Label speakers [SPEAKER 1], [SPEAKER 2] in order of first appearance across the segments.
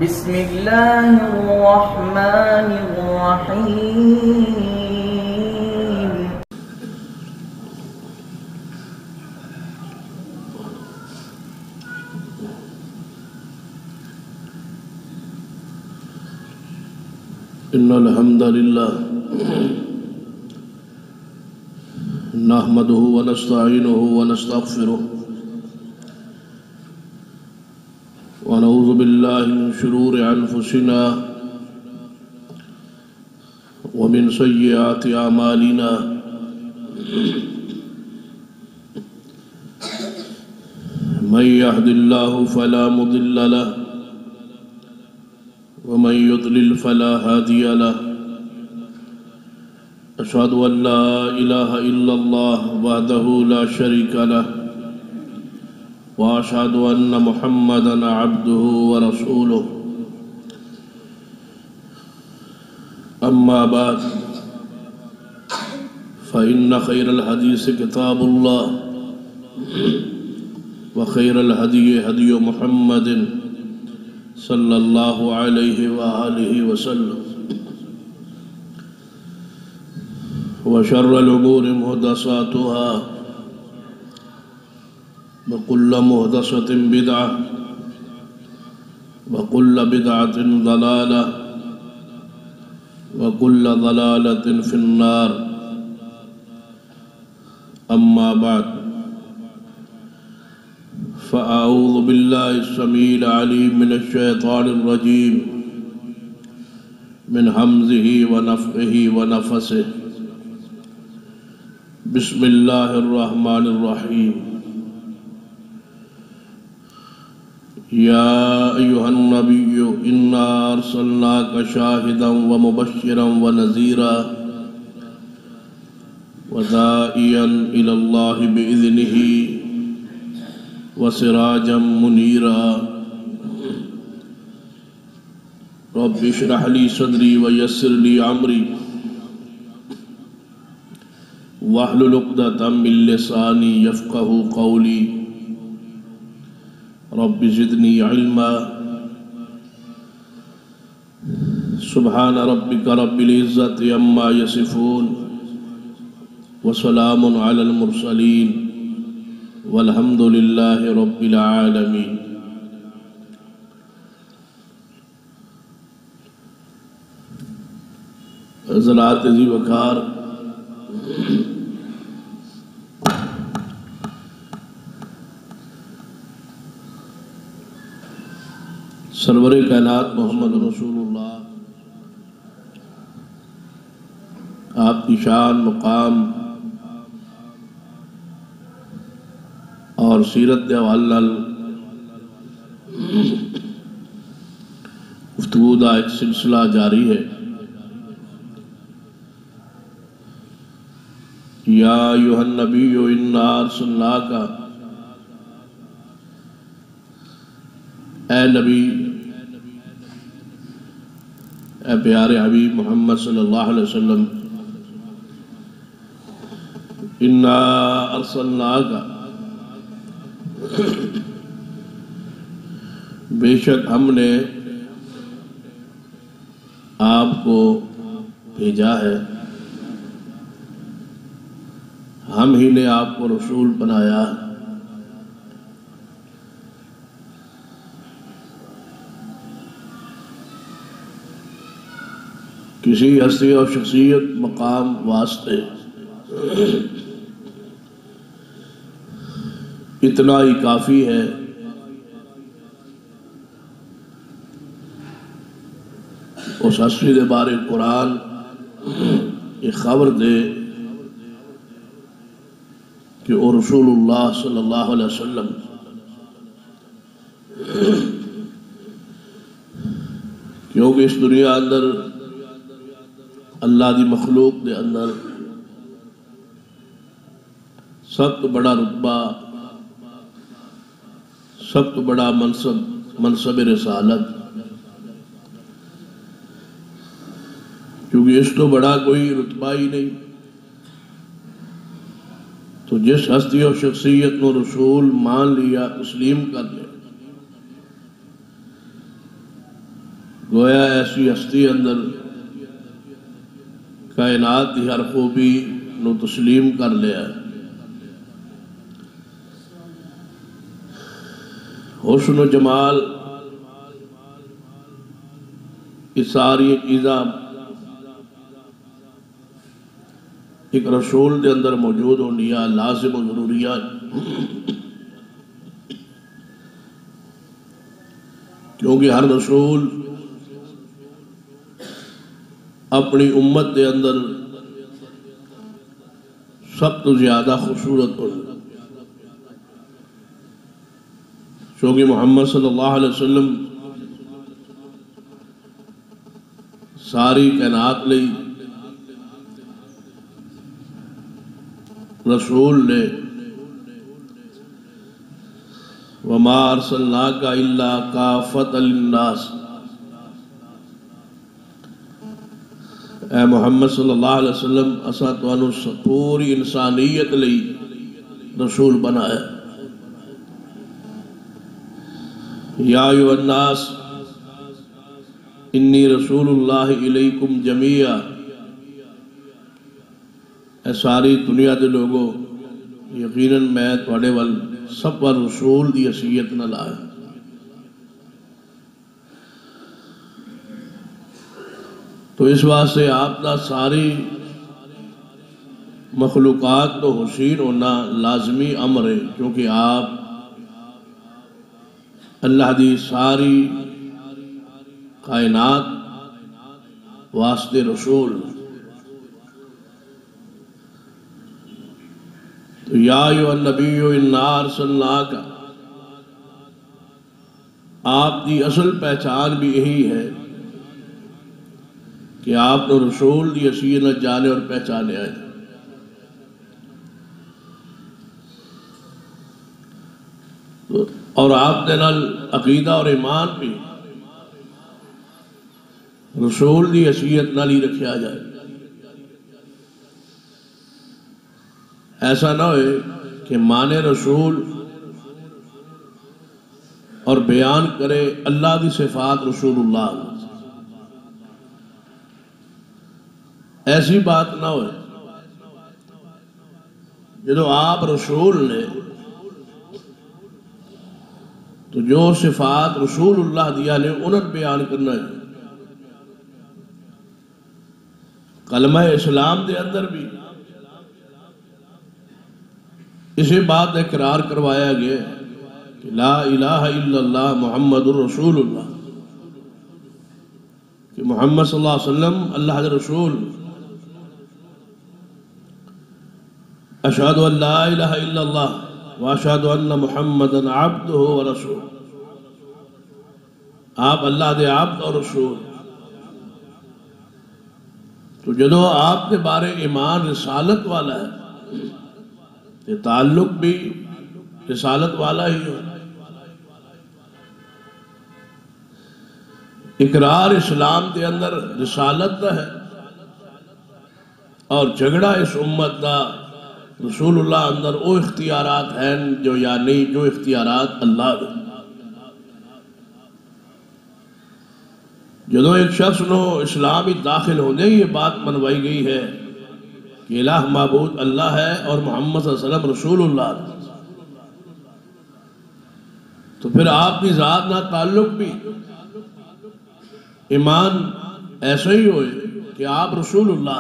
[SPEAKER 1] بسم اللہ الرحمن الرحیم
[SPEAKER 2] ان الحمد للہ نحمده ونستعینه ونستغفره ونعوذ باللہ من شرور انفسنا ومن سیئات اعمالنا من يهد الله فلا مضل له ومن يضلل فلا هادي له أشهد أن لا إله إلا الله وحده لا شريك له وأشهد أن محمدا عبده ورسوله أما بعد فإن خير الحديث كتاب الله وخير الهدي هدي محمد صلی اللہ علیہ وآلہ وسلم وشر الامور محدثاتها وكل محدثة بدعة وكل بدعة ضلالة وكل ضلالة في النار أما بعد فأعوذ بالله السميع العليم من الشيطان الرجيم من همزه ونفخه ونفثه بسم الله الرحمن الرحيم يا أيها النبي إنا أرسلناك شاهدا ومبشرا ونذيرا وداعيا إلى الله بإذنه وسراجا منيرا رب اشرح لي صدري ويسر لي أمري واحلل عقدة من لساني يفقهوا قولي رب زدني علما سبحان ربك رب العزة عما يصفون وسلام على المرسلين والحمد للہ رب العالمین۔ حضرات ذی وقار، سرور کائنات محمد رسول اللہ، آپ کی شان، مقام اور سیرت حوالہ گفتگو کا ایک سلسلہ جاری ہے۔ یا ایھا النبی انا ارسلناک، اے نبی، اے پیارے حبیب محمد صلی اللہ علیہ وسلم، انا ارسلناک، بے شک ہم نے آپ کو بھیجا ہے، ہم ہی نے آپ کو رسول بنایا۔ کسی ہستی اور شخصیت، مقام، واسطے اتنا ہی کافی ہے اس ہستی دے بارے قرآن ایک خبر دے کہ وہ رسول اللہ صلی اللہ علیہ وسلم کیونکہ اس دنیا اندر اللہ دی مخلوق دے اندر سب تو بڑا رتبہ، سب تو بڑا منصب رسالت، کیونکہ اس تو بڑا کوئی رتبہ ہی نہیں۔ تو جس ہستی اور شخصیت کو رسول مان لیا، تسلیم کر لیا، گویا ایسی ہستی اندر کائنات کی ہر خوبی نو تسلیم کر لیا، حسن و جمال یہ ساری چیزاں ایک رسول دے اندر موجود ہونیا لازم و ضروریات، کیونکہ ہر رسول اپنی امت دے اندر سب تو زیادہ خوبصورت ہو، کیونکہ محمد صلی اللہ علیہ وسلم ساری کائنات لئی رسول نے وَمَا أَرْسَلْنَاكَ إِلَّا كَافَةً لِلنَّاسِ، اے محمد صلی اللہ علیہ وسلم اساں تانوں پوری انسانیت لئی رسول بنایا۔ یا ایھا الناس انی رسول اللہ الیکم جمیعا، اے ساری دنیا دے لوگوں یقیناً میں تواڈے ول سب پر رسول دی حیثیت نال آیا۔ تو اس واسطے آپ دا ساری مخلوقات تو حسین ہونا لازمی امر ہے، کیونکہ آپ اللہ دی ساری کائنات واسطے رسول۔ تو یا ایھا النبی انا ارسلناک، آپ دی اصل پہچان بھی یہی ہے کہ آپ نے رسول دی حیثیت جانے اور پہچانے آئے، اور آپ دے نال عقیدہ اور ایمان بھی رسول دی حیثیت نال ہی رکھیا جائے۔ ایسا نہ ہوئے کہ مانے رسول اور بیان کرے اللہ دی صفات رسول اللہ، ایسی بات نہ ہوئے۔ جدو آپ رسول نے تو جو صفات رسول اللہ دیا نے انہیں بیان کرنا ہے۔ کلمہ اسلام دے اندر بھی اسی بات اقرار کروایا گیا کہ لا الہ الا اللہ محمد الرسول اللہ، کہ محمد صلی اللہ علیہ وسلم اللہ کے رسول۔ اشہد ان لا الہ الا اللہ واشہد ان محمدًا عبدہ ورسول، آپ اللہ دے عبد اور رسول۔ تو جدو آپ کے بارے ایمان رسالت والا ہے، یہ تعلق بھی رسالت والا ہی ہو۔ اقرار اسلام کے اندر رسالت ہے، اور جھگڑا اس امت دا رسول اللہ اندر وہ اختیارات ہیں جو یا نہیں، جو اختیارات اللہ دے۔ جدو ایک شخص نو اسلامی داخل ہونے یہ بات منوائی گئی ہے کہ الہ معبود اللہ ہے اور محمد صلی اللہ علیہ وسلم رسول اللہ، تو پھر آپ کی ذات نہ تعلق بھی ایمان ایسا ہی ہوئے کہ آپ رسول اللہ،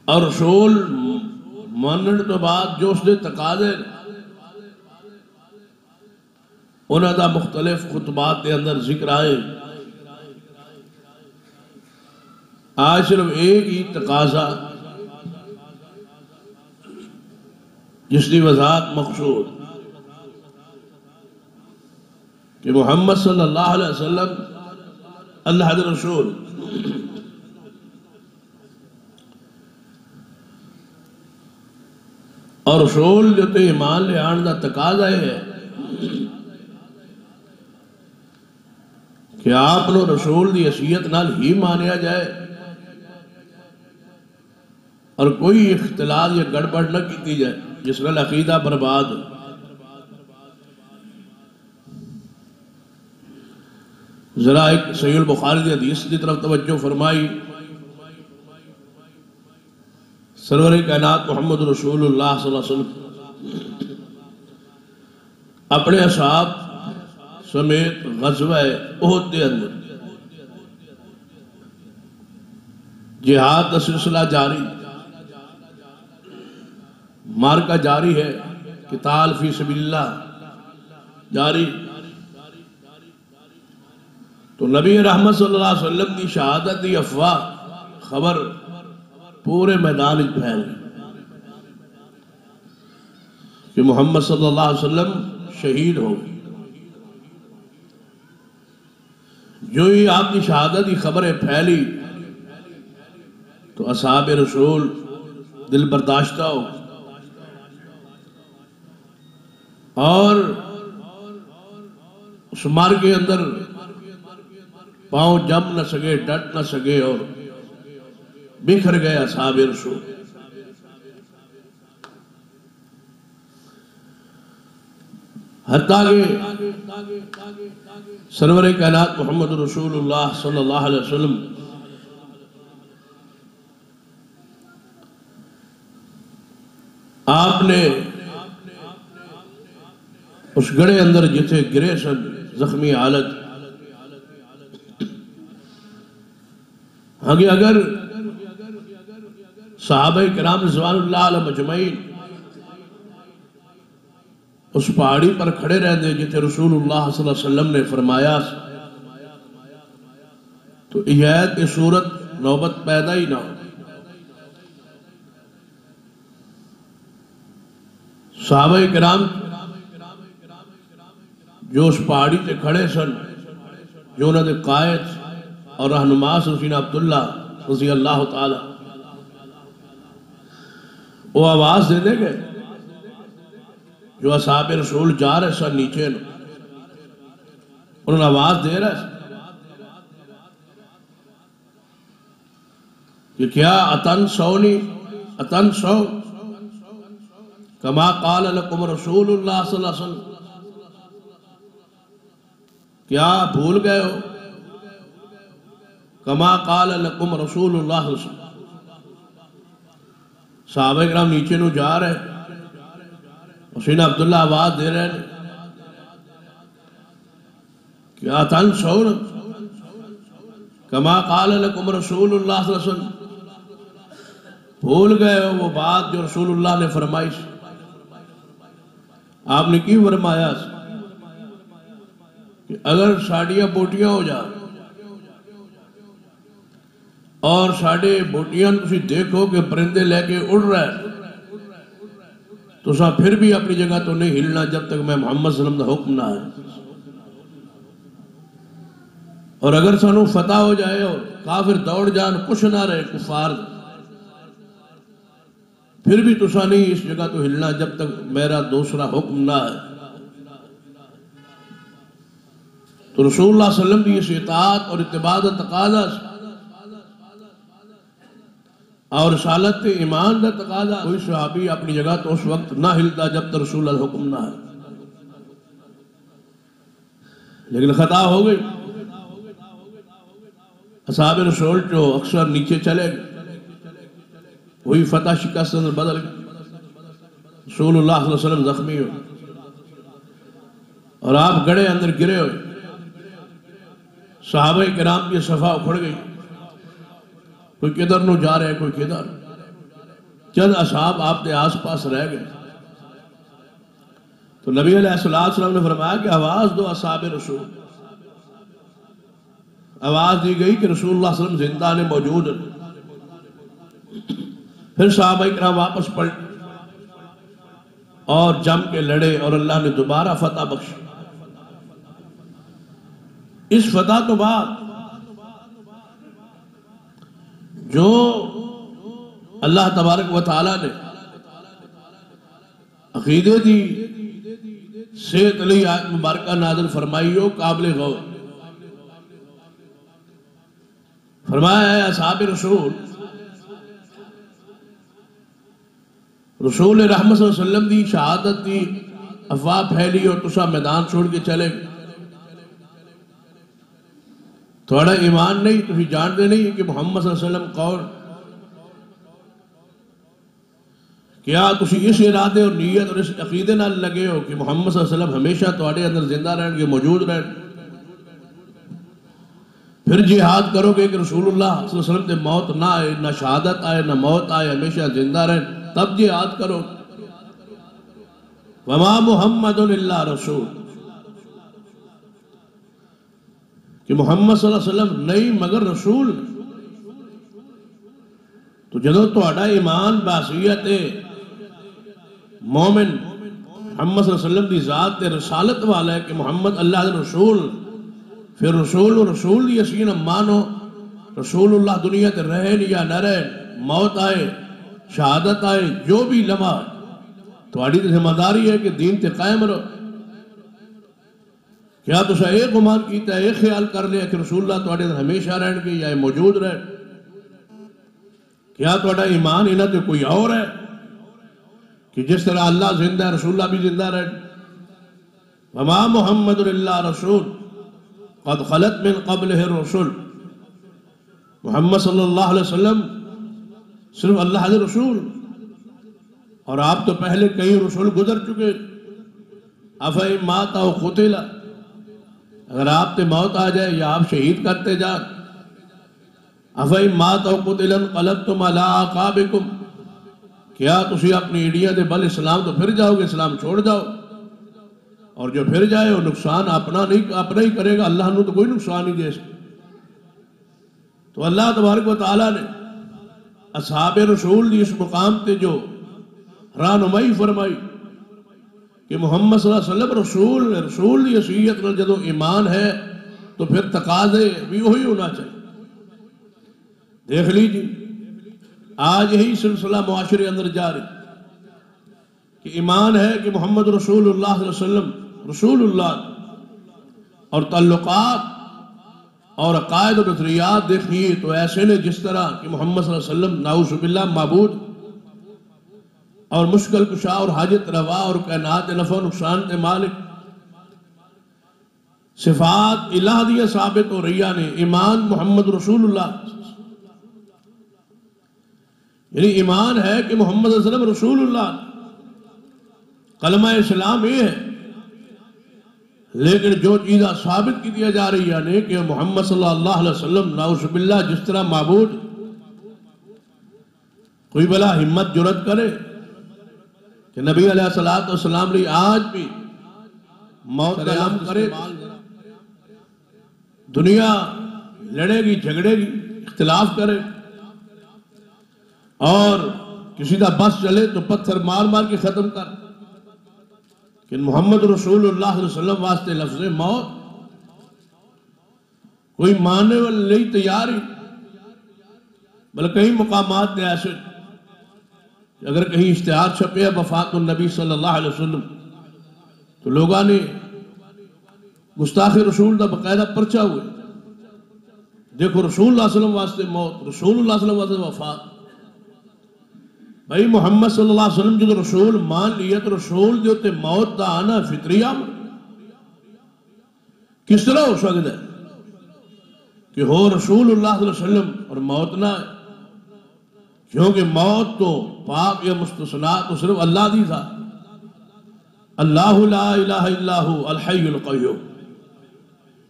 [SPEAKER 2] اور رسول ماننے تو بعد جو اس نے تقاضے انہوں دا مختلف خطبات کے اندر ذکر آئے۔ آج صرف ایک ہی تقاضا جس کی وضاحت مقصود کہ محمد صلی اللہ علیہ وسلم اللہ کے رسول، اور رسول جو تو ایمان لے آن دا تقاضا ہے کہ آپ نو رسول دی حیثیت نال ہی مانیا جائے، اور کوئی اختلاط یا گڑبڑ نہ کیتی جائے جس نال عقیدہ برباد ہو۔ ذرا ایک صحیح البخاری کی حدیث کی طرف توجہ فرمائی. سرور کائنات محمد رسول اللہ صلی اللہ علیہ وسلم اپنے اصحاب سمیت غزوہ احد کے اندر جہاد کا سلسلہ جاری، مارکہ جاری ہے، قتال فی سبیل اللہ جاری. تو نبی رحمت صلی اللہ علیہ وسلم کی شہادت کی افواہ خبر پورے میدان میں پھیل گئی کہ محمد صلی اللہ علیہ وسلم شہید ہو گئے. جو ہی آپ کی شہادت کی خبریں پھیلی تو اصحاب رسول دل برداشتہ ہو اور اس مار کے اندر پاؤں جم نہ سکے، ڈٹ نہ سکے اور بکھر گئے اصحاب رسول. حتیٰ کہ سرور کائنات محمد رسول اللہ صلی اللہ علیہ وسلم آپ نے اس گڑے اندر جتھے گرے سن زخمی حالت، اگر صحابہ کرام رضوان اللہ علیہ مجمعین اس پہاڑی پر کھڑے رہتے جتھے رسول اللہ صلی اللہ علیہ وسلم نے فرمایا تو ایت کی صورت نوبت پیدا ہی نہ ہو. صحابہ کرام جو اس پہاڑی تے کھڑے سن، جو انہوں نے قائد اور رہنما سیدنا عبداللہ رضی اللہ تعالی، وہ آواز دے دے گئے جو اصحاب رسول جا رہے سن نیچے نو، انہوں نے آواز دے رہے سن کہ کیا اتنسونی اتنسو کما قال لکم رسول اللہ صلی اللہ علیہ وسلم، کیا بھول گئے ہو کما قال لکم رسول اللہ صلی اللہ علیہ وسلم. صحابہ کرام نیچے نو جا رہے، حسین عبداللہ آواز دے رہے ہیں کیا تنسون کما قال لکم رسول اللہ صلی اللہ علیہ وسلم، بھول گئے ہو وہ بات جو رسول اللہ نے فرمائی. آپ نے کی فرمایا کہ اگر ساڑیاں بوٹیاں ہو جا اور ساڑے بوٹیاں تسی دیکھو کہ پرندے لے کے اڑ رہا ہے تو سا پھر بھی اپنی جگہ تو نہیں ہلنا جب تک میں محمد صلی اللہ علیہ وسلم کا حکم نہ ہے. اور اگر سانو فتح ہو جائے اور کافر دوڑ جان کچھ نہ رہے کفار، پھر بھی تسا نہیں اس جگہ تو ہلنا جب تک میرا دوسرا حکم نہ ہے. تو رسول اللہ صلی اللہ علیہ وسلم کی اس اطاعت اور اتباع تقاضا اور رسالت ایمان کا تقاضا، کوئی صحابی اپنی جگہ تو اس وقت نہ ہلتا جب تک رسول اللہ حکم نہ ہے. لیکن خطا ہو گئی، اصحاب رسول جو اکثر نیچے چلے گئے وہی فتح شکست اندر بدل گئے. رسول اللہ صلی اللہ علیہ وسلم زخمی ہوئے اور آپ گڑے اندر گرے ہوئے. صحابہ کرام کی صفحہ اکھڑ گئی، کوئی کدھر نو جا رہے کوئی کدھر. چند اصحاب آپ کے آس پاس رہ گئے تو نبی علیہ السلام نے فرمایا کہ آواز دو اصحاب رسول. آواز دی گئی کہ رسول اللہ صلی اللہ علیہ وسلم زندہ نے موجود ہیں. پھر صحابہ کرام واپس پلٹ اور جم کے لڑے اور اللہ نے دوبارہ فتح بخشی. اس فتح تو بعد جو اللہ تبارک و تعالیٰ نے عقیدے دی صحت علی آیت مبارکہ نازل فرمائی ہو قابل غور. فرمایا ہے اصحاب رسول رسول رحمت صلی اللہ علیہ وسلم دی شہادت دی افواہ پھیلی اور تسا میدان چھوڑ کے چلے گئے. تھوڑا ایمان نہیں، تسی جانتے نہیں کہ محمد صلی اللہ علیہ وسلم کون؟ کیا تسی اس ارادے اور نیت اور اس عقیدے نال لگے ہو کہ محمد صلی اللہ علیہ وسلم ہمیشہ تواڈے اندر زندہ رہن گے، موجود رہن؟ پھر جہاد کرو گے کہ رسول اللہ صلی اللہ علیہ وسلم تے موت نہ آئے، نہ شہادت آئے، نہ موت آئے، ہمیشہ زندہ رہن، تب جہاد کرو۔ وما محمد الا رسول، کہ محمد صلی اللہ علیہ وسلم نہیں مگر رسول۔ تو جدو تہاڈا ایمان بحثیت مومن محمد صلی اللہ علیہ وسلم دی ذات تے رسالت والا ہے کہ محمد اللہ دے رسول، پھر رسول و رسول دی یسین مانو۔ رسول اللہ دنیا تے رہن یا نہ رہن، موت آئے، شہادت آئے، جو بھی لمحہ تہاڈی تے ذمہ داری ہے کہ دین تے قائم رہو۔ کیا تسا ایک گمان کیتا ہے، ایک خیال کر لیا کہ رسول اللہ تہاڈے اندر ہمیشہ رہن گے یا موجود رہن؟ کیا تہاڈا ایمان انہاں تے کوئی اور ہے کہ جس طرح اللہ زندہ ہے رسول اللہ بھی زندہ رہن؟ وما محمد الا رسول قد خلت من قبلہ الرسل، محمد صلی اللہ علیہ وسلم صرف اللہ کے رسول، اور آپ تو پہلے کئی رسول گزر چکے۔ افإن مات أو قتل، اگر آپ تے موت آ جائے یا آپ شہید کرتے جان، افإن مات أو قتل انقلبتم على أعقابكم، کیا تسی اپنی ایڈیاں دے بل اسلام تو پھر جاؤ گے، اسلام چھوڑ جاؤ؟ اور جو پھر جائے وہ نقصان اپنا ہی کرے گا، اللہ نے تو کوئی نقصان نہیں دے سکتا۔ تو اللہ تبارک و تعالیٰ نے اصحاب رسول دی اس مقام تے جو رہنمائی فرمائی کہ محمد صلی اللہ علیہ وسلم رسول دی حیثیت میں جدو ایمان ہے تو پھر تقاضے بھی وہی ہونا چاہیے۔ دیکھ لیجیے آج یہی سلسلہ معاشرے اندر جاری کہ ایمان ہے کہ محمد رسول اللہ صلی اللہ علیہ وسلم رسول اللہ، اور تعلقات اور عقائد و نظریات دیکھیے تو ایسے نے جس طرح کہ محمد صلی اللہ علیہ وسلم نعوذ باللہ معبود اور مشکل کشا اور حاجت روا اور کائنات نفع و نقصان کے مالک، صفات الہ دیا ثابت ہو رہی نے۔ ایمان محمد رسول اللہ، یعنی ایمان ہے کہ محمد صلی اللہ علیہ وسلم رسول اللہ، کلمہ اسلام یہ ہے۔ لیکن جو چیزیں ثابت کی دیا جا رہی ہے کہ محمد صلی اللہ علیہ وسلم نعوذ باللہ جس طرح معبود، کوئی بلا ہمت جرت کرے کہ نبی علیہ السلام لی آج بھی موت کا علم کرے، دنیا لڑے گی، جھگڑے گی، اختلاف کرے، اور کسی کا بس چلے تو پتھر مار مار کے ختم کر، کہ محمد رسول اللہ صلی اللہ علیہ وسلم واسطے لفظ موت کوئی ماننے والے نہیں تیار ہی۔ بلکہ کئی مقامات نے ایسے اگر کہیں اشتہار چھپے ہے وفات النبی صلی اللہ علیہ وسلم تو لوگاں نے گستاخ رسول دا باقاعدہ پرچہ ہوئے، دیکھو رسول اللہ صلی اللہ علیہ وسلم واسطے موت، رسول اللہ صلی اللہ علیہ وسلم واسطے وفات۔ بھائی محمد صلی اللہ علیہ وسلم جو رسول مان لیا تو رسول جو تے موت دا آنا فطری عمل کس طرح ہو سکتا ہے کہ ہو رسول اللہ صلی اللہ علیہ وسلم اور موت نہ ہے؟ کیونکہ موت تو پاک یا مستثنا تو صرف اللہ دی تھا، اللہ لا الہ الا ہو الحی القیوم،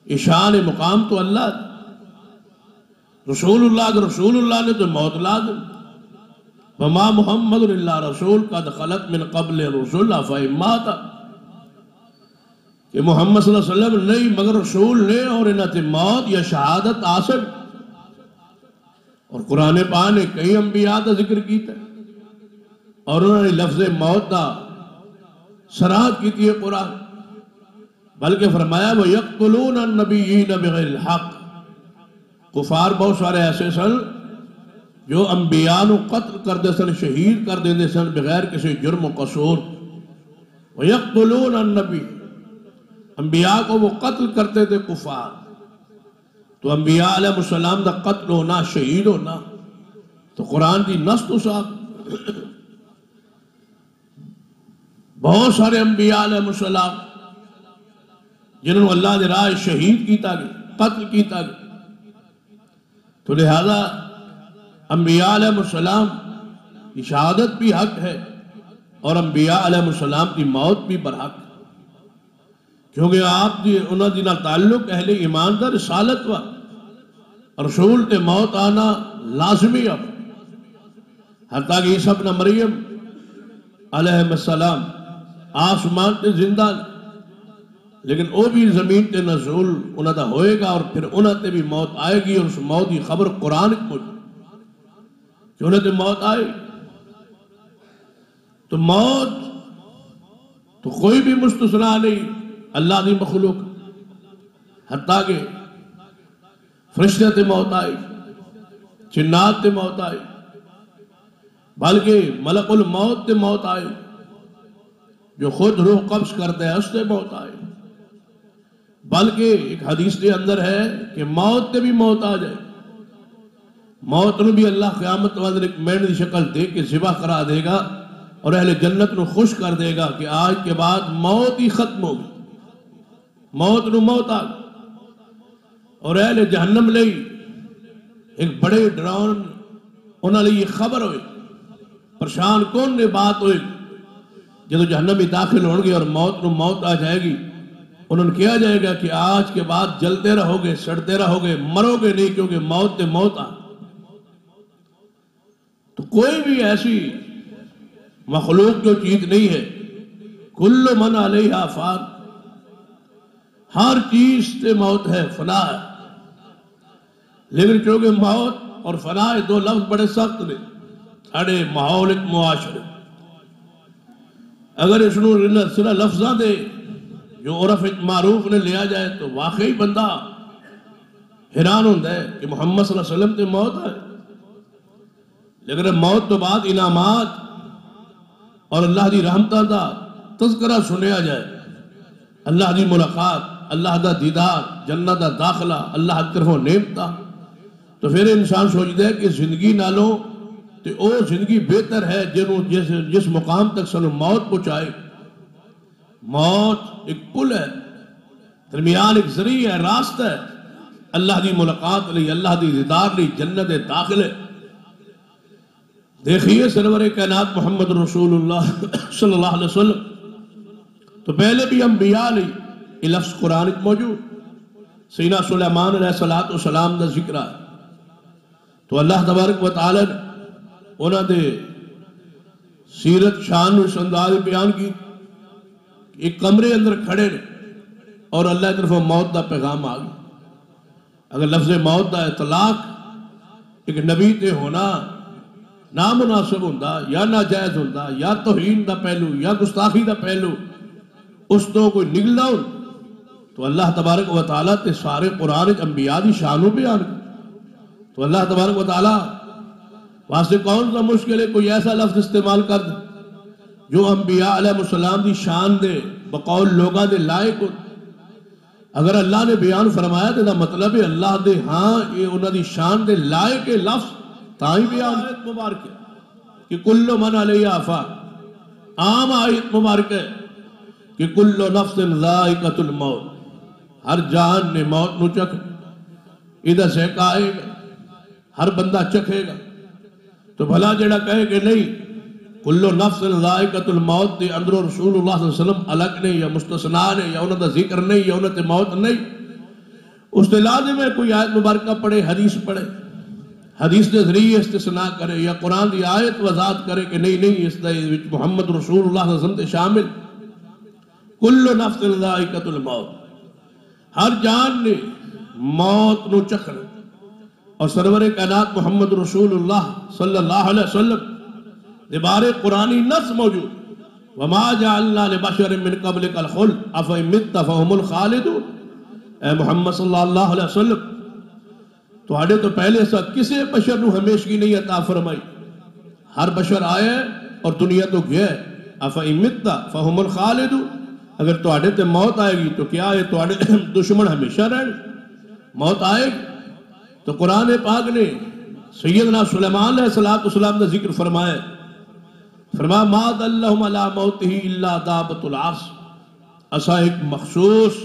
[SPEAKER 2] شان مقام تو اللہ۔ رسول اللہ نے تو موت لازم۔ وما محمد الا رسول قد خلت من قبل الرسل افإن مات، کہ محمد صلی اللہ علیہ وسلم نہیں مگر رسول نے اور انہاں تے موت یا شہادت آ سکتی۔ اور قرآن پاک نے کئی انبیاء کا ذکر کیتا ہے اور انہوں نے لفظ موت کا صراحت کی ہے قرآن، بلکہ فرمایا وَيَقْتُلُونَ النَّبِيِّينَ بِغَيْرِ الْحَقِّ، کفار بہت سارے ایسے سن جو انبیاء نو قتل کر دے سن، شہید کر دے سن بغیر کسی جرم و قصور۔ وَيَقْتُلُونَ النَّبِيِّ، انبیاء کو وہ قتل کرتے تھے کفار۔ تو انبیاء علیہ السلام دا قتل ہونا، شہید ہونا تو قرآن دی نص تو صاحب بہت سارے انبیاء علیہ السلام جنہوں اللہ دے راہ شہید کیتا گیا، قتل کیتا گیا، تو لہذا انبیاء علیہ السلام کی شہادت بھی حق ہے اور انبیاء علیہ السلام کی موت بھی برحق ہے، کیونکہ آپ دی انہاں دی نال تعلق اہل ایمان دا رسالت وا رسول تے موت آنا لازمی اب، حتیٰ کہ عیسیٰ ابن مریم علیہ السلام آسمان تے زندہ لیکن وہ بھی زمین تے نزول انہاں دا ہوئے گا، اور پھر انہاں تے بھی موت آئے گی، اور اس موت کی خبر قرآن کو کہ انہاں تے موت آئے۔ تو موت تو کوئی بھی مستثنا نہیں اللہ دی مخلوق، حتیٰ کہ فرشتے تے موت آئی، جنات تے موت آئی، بلکہ ملک الموت تے موت آئی جو خود روح قبض کرتے ہیں، اس تے موت آئی، بلکہ ایک حدیث کے اندر ہے کہ موت تے بھی موت آ جائے، موت نو بھی اللہ قیامت والے ایک مینڈ دی شکل دے کے ذبح کرا دے گا اور اہل جنت نو خوش کر دے گا کہ آج کے بعد موت ہی ختم ہوگی، موت نو موت آ گئی۔ اور اہل جہنم لئی ایک بڑے ڈراؤن انہاں لئی یہ خبر ہوئی، پریشان کون نے بات ہوئی جدو جہنمی داخل ہوں گے اور موت نو موت آ جائے گی، انہوں نے کیا جائے گا کہ آج کے بعد جلتے رہو گے، سڑتے رہو گے، مرو گے نہیں، کیونکہ موت تے موت آ۔ تو کوئی بھی ایسی مخلوق جو چیز نہیں ہے، کل من علیہا فان، ہر چیز تے موت ہے، فنا ہے، لیکن چونکہ موت اور فنا دو لفظ بڑے سخت نے اڑے ماحول معاشرے، اگر اس نو صرف لفظاں دے جو عرف معروف نے لیا جائے تو واقعی بندہ حیران ہوتا ہے کہ محمد صلی اللہ علیہ وسلم تے موت ہے، لیکن موت تو بعد انعامات اور اللہ دی رحمتہ دا تذکرہ سنیا جائے، اللہ دی ملاقات، اللہ دا دیدار، جنت دا داخلہ، اللہ کی طرفوں نعمتہ، تو پھر انسان سوچتا ہے کہ زندگی نالوں تو او زندگی بہتر ہے جس مقام تک سنو موت پہنچائے۔ موت ایک پل ہے، درمیان ایک ذریعہ ہے، راستہ ہے اللہ دی ملاقات لی، اللہ دی دیدار لی، جنت داخلے۔ دیکھیے سرور کائنات محمد رسول اللہ صلی اللہ علیہ وسلم تو پہلے بھی انبیاء لی یہ لفظ قرآن موجود، سیدنا سلیمان علیہ السلام دا ذکر ہے، تو اللہ تبارک و تعالی نے انہاں دے سیرت شان اس انداز بیان کی، ایک کمرے اندر کھڑے نے اور اللہ کی طرف موت دا پیغام آ گیا۔ اگر لفظ موت دا اطلاق ایک نبی تے ہونا نامناسب ہوندہ یا ناجائز ہوندہ یا توہین دا پہلو یا گستاخی دا پہلو اس تو کوئی نگلنا ہو، تو اللہ تبارک و تعالیٰ تے سارے قرآن انبیاء دی شانوں بیان کر، تو اللہ تبارک و تعالیٰ واسطے کون سا مشکل ہے کوئی ایسا لفظ استعمال کر دے جو انبیاء علیہ السلام دی شان دے بقول لوگاں دے لائق ہو۔ اگر اللہ نے بیان فرمایا تو مطلب ہے اللہ دے ہاں یہ انہاں دی شان دے لائق لفظ تاہی بیان آیت مبارک ہے کہ کل من علیہ فان، عام آیت مبارک ہے کہ کل نفس ذائقۃ الموت، ہر جان نے موت نو چکھ، ادھر سے آئے گا، ہر بندہ چکھے گا، تو بھلا جڑا کہے کہ نہیں کل نفس ذائقۃ الموت دے اندر رسول اللہ صلی اللہ علیہ وسلم الگ نہیں یا مستثنا نے یا انہوں دا ذکر نہیں یا انہوں تے موت نہیں، اس تے لازم ہے کوئی آیت مبارکہ پڑھے، حدیث پڑھے، حدیث دے ذریعے استثناء کرے یا قرآن دی آیت وضاحت کرے کہ نہیں اس دے محمد رسول اللہ صلی اللہ علیہ وسلم تے شامل کل نفس ذائقۃ الموت، ہر جان نے موت نو چکھنا۔ اور سرور کائنات محمد رسول اللہ صلی اللہ علیہ وسلم بارے قرآنی نص موجود، وَمَا جَعَلْنَا لِبَشَرٍ مِّن قَبْلِكَ الْخُلْدَ أَفَإِن مِتَّ فَهُمُ الْخَالِدُونَ۔ اے محمد صلی اللہ علیہ وسلم تو آڑے تو پہلے سا کسے بشر نو ہمیشگی نہیں عطا فرمائی، ہر بشر آئے اور دنیا تو گیا ہے، أَفَإِن مِتَّ فَهُمُ الْخَالِدُونَ، اگر تو آڑے تے موت آئے گی تو کیا ہے تو آڑے دشمن ہمیشہ رہنے، موت آئے گی۔ تو قرآن پاک نے سیدنا سلیمان علیہ السلام نے ذکر فرمایا، فرمایا ما دلہم علی موتہ الا دابۃ العرش، اسا ایک مخصوص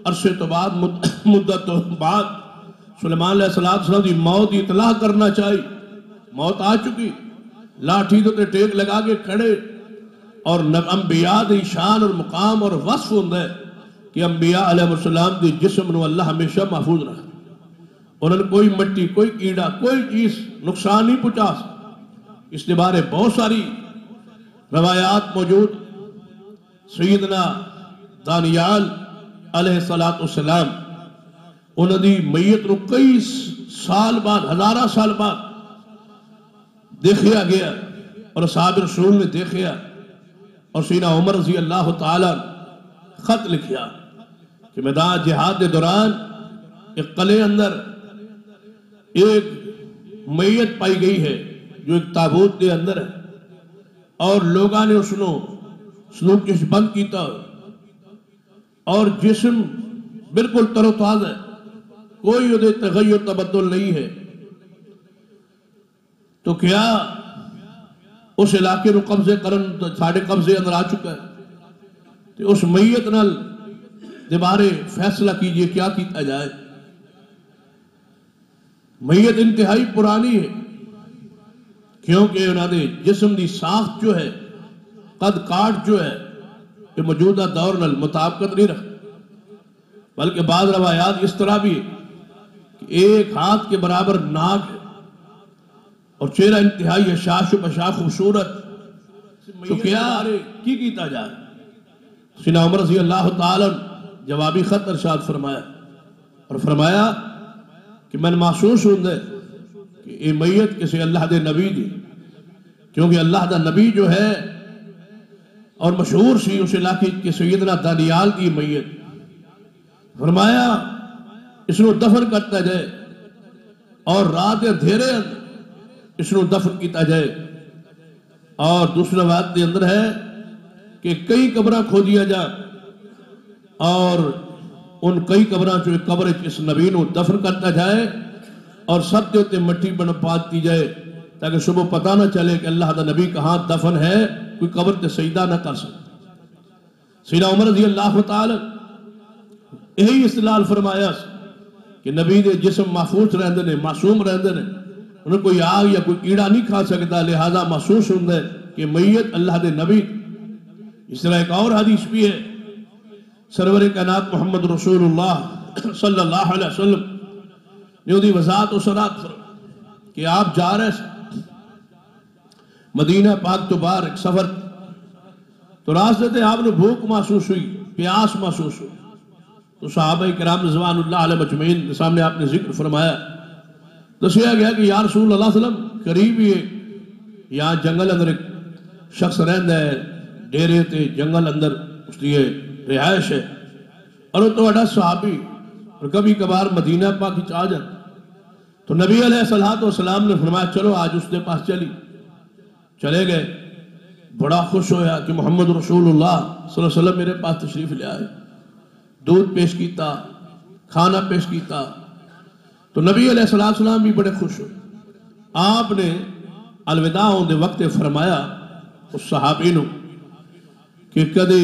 [SPEAKER 2] عرصے تو بعد مدت تو بعد سلیمان علیہ السلام دی موت دی اطلاع کرنا چاہی، موت آ چکی، لاٹھی تو تے ٹیک لگا کے کھڑے، اور انبیاء دی شان اور مقام اور وصف ہوندہ ہے کہ انبیاء علیہ السلام دی جسم نو اللہ ہمیشہ محفوظ رکھا، انہوں نے کوئی مٹی، کوئی کیڑا، کوئی چیز نقصان نہیں پہنچا سکتا۔ اس کے بارے بہت ساری روایات موجود۔ سیدنا دانیال علیہ السلام انہوں نے میت نو کئی سال بعد، ہزارہ سال بعد دیکھیا گیا، اور اصحاب رسول نے دیکھیا، اور سیدنا عمر رضی اللہ تعالیٰ خط لکھیا کہ میدان جہاد کے دوران ایک قلعے اندر ایک میت پائی گئی ہے جو ایک تابوت کے اندر ہے، اور لوگاں نے اس نو سلوکش بند کیتا، اور جسم بالکل تر و تازہ ہے، کوئی ادھے تغیر تبدل نہیں ہے۔ تو کیا اس علاقے نو قبضے کرن ساڑھے قبضے اندر آ چکا ہے، تو اس میت نال دوبارے فیصلہ کیجئے کیا کیتا جائے۔ میت انتہائی پرانی ہے، کیونکہ انہوں نے جسم دی ساخت جو ہے، قد کاٹ جو ہے، کہ موجودہ دور نال مطابقت نہیں رکھ، بلکہ بعض روایات اس طرح بھی ہے کہ ایک ہاتھ کے برابر ناک ہے، اور چہرہ انتہائی اشاش و بشاش خوبصورت۔ تو کیا کی کیتا جائے؟ سیدنا عمر رضی اللہ تعالیٰ جوابی خط ارشاد فرمایا، اور فرمایا کہ میں محسوس ہوں دے کہ یہ میت کسی اللہ دے نبی دی، کیونکہ اللہ دا نبی جو ہے اور مشہور سی اس علاقے کے سیدنا دانیال کی میت، فرمایا اس نو دفن کرتا جائے، اور رات دھیرے اس نو دفن کیتا جائے۔ اور دوسرا بات کے اندر ہے کہ کئی قبرہ کھو دیا جائے، اور ان کئی قبرہ جو ایک قبر اس نبی نو دفن کرتا جائے، اور سب کے ہوتے مٹی بن پات کی جائے، تاکہ صبح پتہ نہ چلے کہ اللہ دا نبی کہاں دفن ہے، کوئی قبر تے سجدہ نہ کر سکتا۔ سیدنا عمر رضی اللہ تعالی یہی استدلال فرمایا کہ نبی دے جسم محفوظ رہندے نے، معصوم رہندے نے، انہیں کوئی آگ یا کوئی کیڑا نہیں کھا سکتا، لہذا محسوس ہوں دے کہ میت اللہ دے نبی۔ اس طرح ایک اور حدیث بھی ہے، سرور کائنات محمد رسول اللہ صلی اللہ علیہ وسلم نے وہ دی وضاحت و صراحت فرمائی کہ آپ جا رہے ہیں مدینہ پاک تو باہر ایک سفر، تو راستے تھے آپ نے بھوک محسوس ہوئی، پیاس محسوس ہوئی، تو صحابہ کرام رضوان اللہ علیہ مجمعین کے سامنے آپ نے ذکر فرمایا، دسیا گیا کہ یا رسول اللہ صلی اللہ علیہ وسلم قریب ہی یہاں جنگل اندر ایک شخص رہندا ہے، ڈیرے تے جنگل اندر اس کی رہائش ہے، اور وہ تو اڈا صحابی اور کبھی کبھار مدینہ پاک چاہ جاتا۔ تو نبی علیہ السلام نے فرمایا چلو آج اس کے پاس چلے گئے، بڑا خوش ہویا کہ محمد رسول اللہ صلی اللہ علیہ وسلم میرے پاس تشریف لے آئے، دودھ پیش کیتا، کھانا پیش کیتا، تو نبی علیہ السلام بھی بڑے خوش ہوئے۔ آپ نے الوداع ہوندے وقت فرمایا اس صحابی نو کہ کدے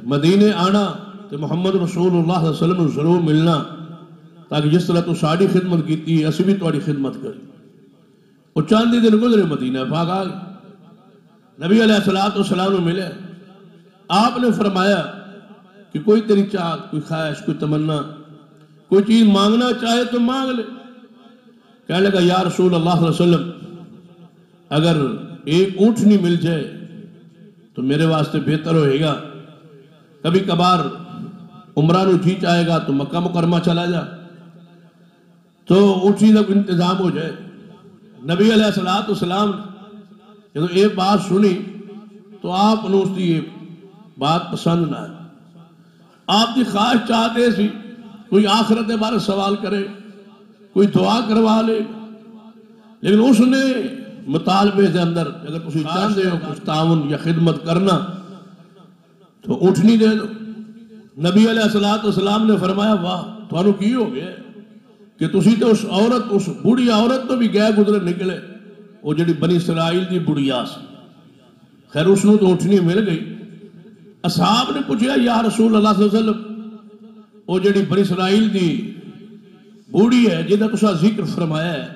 [SPEAKER 2] مدینے آنا تو محمد رسول اللہ صلی اللہ علیہ وسلم ضرور ملنا، تاکہ جس طرح تو ساڑی خدمت کیتی ہے اسی بھی توڑی خدمت کری۔ وہ چاندی دن گزرے مدینہ پاک آگئے، نبی علیہ السلام نے ملے، آپ نے فرمایا کہ کوئی تیری چاہت، کوئی خواہش، کوئی تمنا، کوئی چیز مانگنا چاہے تو مانگ لے۔ کہنے لگا یا رسول اللہ صلی اللہ علیہ وسلم اگر ایک اونٹنی مل جائے تو میرے واسطے بہتر ہوئے گا، کبھی کبھار عمرہ نو جی چاہے گا تو مکہ مکرمہ چلا جا، تو اونٹنی تک انتظام ہو جائے۔ نبی علیہ السلام جب ایک بات سنی تو آپ نے اس کی یہ بات پسند نہ ہے، آپ کی خواہش چاہتے سی کوئی آخرت کے بارے سوال کرے، کوئی دعا کروا لے، لیکن اس نے مطالبے کے اندر اگر کسی چاہتے ہو کچھ تعاون یا خدمت کرنا تو اونٹنی دے دو۔ نبی علیہ السلام نے فرمایا واہ تھانو کی ہو گیا کہ تسی تو اس عورت، اس بوڑھی عورت تو بھی گئے گزرے نکلے، وہ جڑی بنی اسرائیل دی بڑھیا سی، خیر اس نے تو اونٹنی مل گئی۔ اصحاب نے پوچھا یا رسول اللہ صلی اللہ علیہ وسلم وہ جڑی بنی اسرائیل دی بوڑھی ہے جہاں تسا ذکر فرمایا ہے